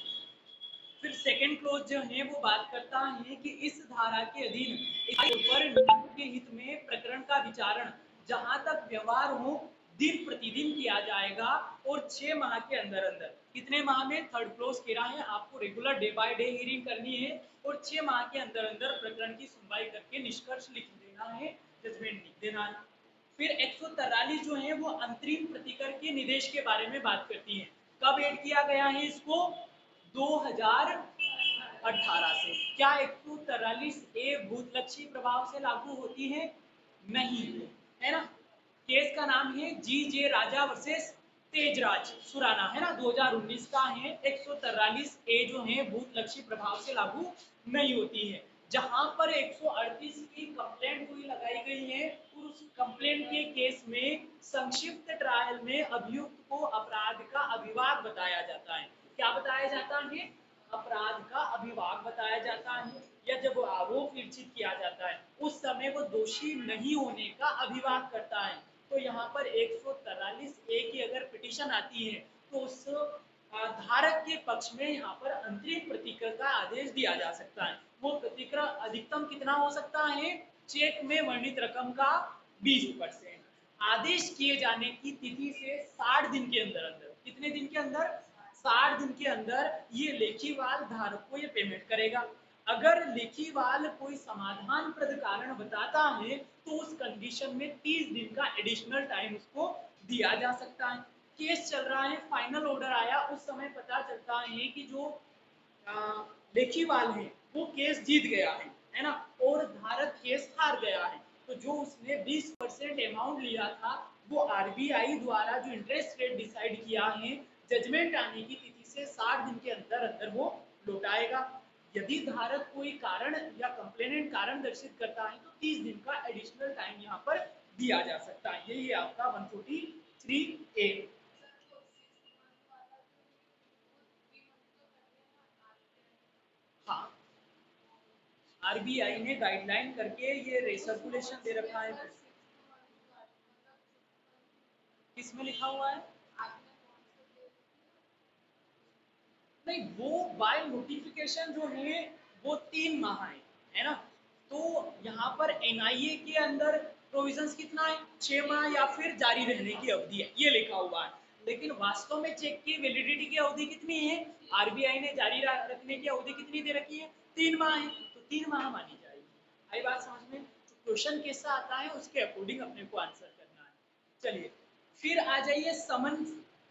फिर सेकंड क्लोज जो है वो बात करता है कि इस धारा के अधीन पर न्याय के हित में प्रकरण का विचारण जहां तक व्यवहार हो दिन प्रतिदिन किया जाएगा और 6 माह के अंदर अंदर। कितने माह में? थर्ड क्लोज कह रहा है आपको regular day by day hearing करनी है और 6 माह के अंदर अंदर प्रकरण की सुनवाई करके निष्कर्ष लिख देना है, जजमेंट लिख देना है। फिर 143 जो है वो अंतरिम प्रतिकर के निदेश के बारे में बात करती है। कब ऐड किया गया है इसको? 2018 से। क्या 143 ए भूतलक्षी प्रभाव से लागू होती है? नहीं, है ना। केस का नाम है जी जे राजा वर्सेस तेजराज सुराना, है ना, 2019 का है। 143 ए जो है भूतलक्षी प्रभाव से लागू नहीं होती है। जहां पर 138 की कंप्लेंट हुई लगाई गई है, उस कंप्लेंट के केस में संक्षिप्त ट्रायल में अभियुक्त को अपराध का अभिभाग बताया जाता है। क्या बताया जाता है? अपराध का अभिभाग बताया जाता है, या जब आरोप विरचित किया जाता है उस समय वो दोषी नहीं होने का अभिभाग करता है। तो यहाँ पर 143 ए की अगर पिटीशन आती है तो उस धारक के पक्ष में यहाँ पर अंतरिम प्रतिकर का आदेश दिया जा सकता है। वो प्रतिकर अधिकतम कितना हो सकता है? चेक में वर्णित रकम का 20%। आदेश किए जाने की तिथि से 60 दिन के अंदर अंदर, कितने दिन के अंदर? 60 दिन के अंदर ये लेखीवाल धारक को ये पेमेंट करेगा। अगर लेखीवाल कोई समाधान प्रद कारण बताता है तो उस कंडीशन में 30 दिन का एडिशनल टाइम उसको दिया जा सकता है। केस चल रहा है, फाइनल ऑर्डर आया, उस समय पता चलता है कि जो लेखीवाल है वो केस जीत गया है ना, और धारक केस हार गया है, तो जो उसने 20% अमाउंट लिया था वो आरबीआई द्वारा जो इंटरेस्ट रेट डिसाइड किया है जजमेंट आने की तिथि से 60 दिन के अंदर अंदर वो लौटाएगा। यदि धारक कोई कारण या कंप्लेनेंट कारण दर्शित करता है तो 30 दिन का एडिशनल टाइम यहाँ पर दिया जा सकता है। यही आपका 143A। हाँ, आरबीआई ने गाइडलाइन करके ये रेसर्कुलेशन दे रखा है। किसमें लिखा हुआ है? नहीं, वो बाय नोटिफिकेशन जो है वो 3 माह है ना। तो यहाँ पर एनआईए के अंदर प्रोविजंस कितना है? 6 माह या फिर जारी रहने की अवधि है, ये लिखा हुआ है। लेकिन वास्तव में चेक की वैलिडिटी की अवधि कितनी है? आरबीआई ने जारी रखने की अवधि कितनी दे रखी है? 3 माह है, तो 3 माह मानी जाएगी। आई बात समझ में? क्वेश्चन कैसा आता है उसके अकॉर्डिंग अपने को आंसर करना है। चलिए फिर आ जाइए समन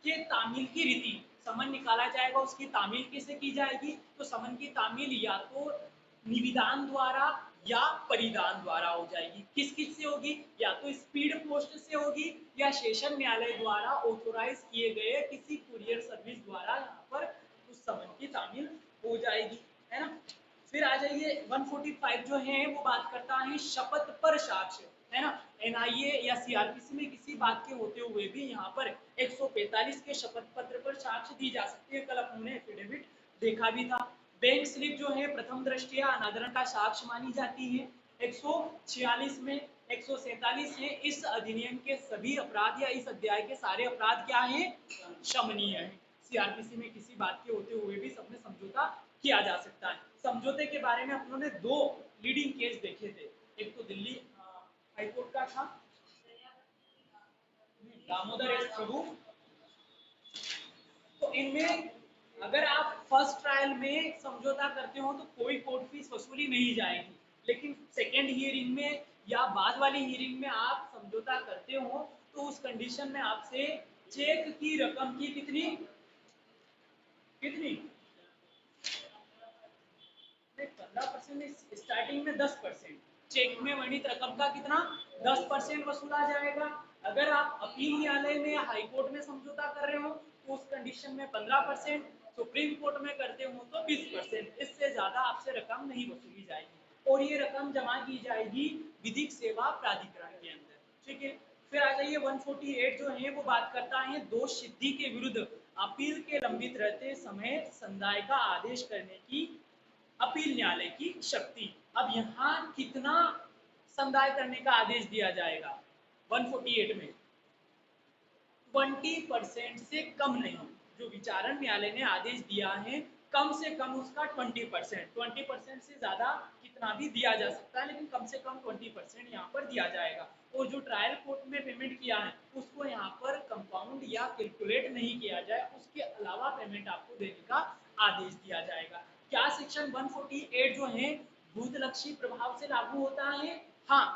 के तामील की रीति। समन निकाला जाएगा, उसकी तामील कैसे की जाएगी? तो समन की तामील या तो निविदान द्वारा या परिदान द्वारा हो जाएगी। किस किस से होगी? या तो स्पीड पोस्ट से होगी या सेशन न्यायालय द्वारा ऑथोराइज किए गए किसी कुरियर सर्विस द्वारा यहाँ पर उस समन की तामील हो जाएगी, है ना। फिर आ जाइए 145 जो है वो बात करता है शपथ पर साक्ष्य, है ना। एनआईए या सीआरपीसी में किसी बात के होते हुए भी यहाँ पर 145 के शपथ पत्र पर साक्ष्य दी जा सकती है। कल अपने एफिडेविट देखा भी था। बैंक स्लिप जो है प्रथम दृष्टया अनादरण का साक्ष्य मानी जाती है। 146 में 147 है इस अधिनियम के सभी अपराध या इस अध्याय के सारे अपराध क्या है? शमनीय है। सीआरपीसी में किसी बात के होते हुए भी सबने समझौता किया जा सकता है। समझौते के बारे में अपनों ने दो लीडिंग केस देखे थे। एक तो दिल्ली हाईकोर्ट का था दामोदर एस प्रभु। तो इनमें अगर आप फर्स्ट ट्रायल में समझौता करते हो तो कोई कोर्ट फीस वसूली नहीं जाएगी, लेकिन सेकेंड हियरिंग में या बाद वाली हियरिंग में आप समझौता करते हो तो उस कंडीशन में आपसे चेक की रकम की कितनी कितनी 15%, स्टार्टिंग में 10%, चेक में वर्णित रकम का कितना 10% वसूला जाएगा। अगर आप अपील न्यायालय में या हाईकोर्ट में समझौता कर रहे हो तो उस कंडीशन में 15%, सुप्रीम कोर्ट में करते हो तो 20%, इससे ज्यादा आपसे रकम नहीं वसूली जाएगी और ये रकम जमा की जाएगी विधिक सेवा प्राधिकरण के अंदर, ठीक है। फिर आ जाइए 148 जो है वो बात करता है दोष सिद्धि के विरुद्ध अपील के लंबित रहते समय संदाय का आदेश करने की अपील न्यायालय की शक्ति। अब यहाँ कितना संदाय करने का आदेश दिया जाएगा? 148 में 20% से कम नहीं। जो विचारण न्यायालय ने आदेश दिया है कम से कम उसका 20%, 20% से ज्यादा कितना भी दिया जा सकता है, लेकिन कम से कम 20% यहाँ पर दिया जाएगा। और जो ट्रायल कोर्ट में पेमेंट किया है उसको यहाँ पर कंपाउंड या कैलकुलेट नहीं किया जाए, उसके अलावा पेमेंट आपको देने का आदेश दिया जाएगा। क्या सेक्शन 148 जो है भूतलक्षी प्रभाव से लागू होता है? हाँ,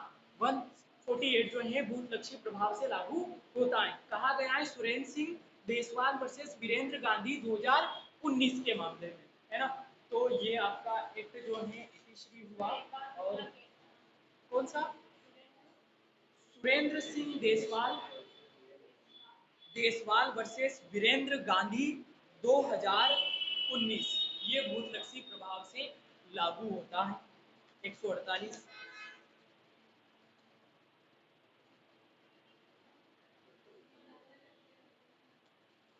148 जो है भूतलक्षी प्रभाव से लागू होता है। कहा गया है सुरेंद्र सिंह देसवाल वर्सेस वीरेंद्र गांधी 2019 के मामले में, है ना। तो ये आपका एक्ट जो है इतिश्री हुआ। और कौन सा? सुरेंद्र सिंह देसवाल वर्सेस वीरेंद्र गांधी 2019, ये भूतलक्षी प्रभाव से लागू होता है। 148।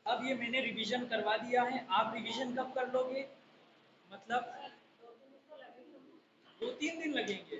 अब ये मैंने रिवीजन करवा दिया है, आप रिवीजन कब कर लोगे? मतलब 2-3 दिन लगेंगे।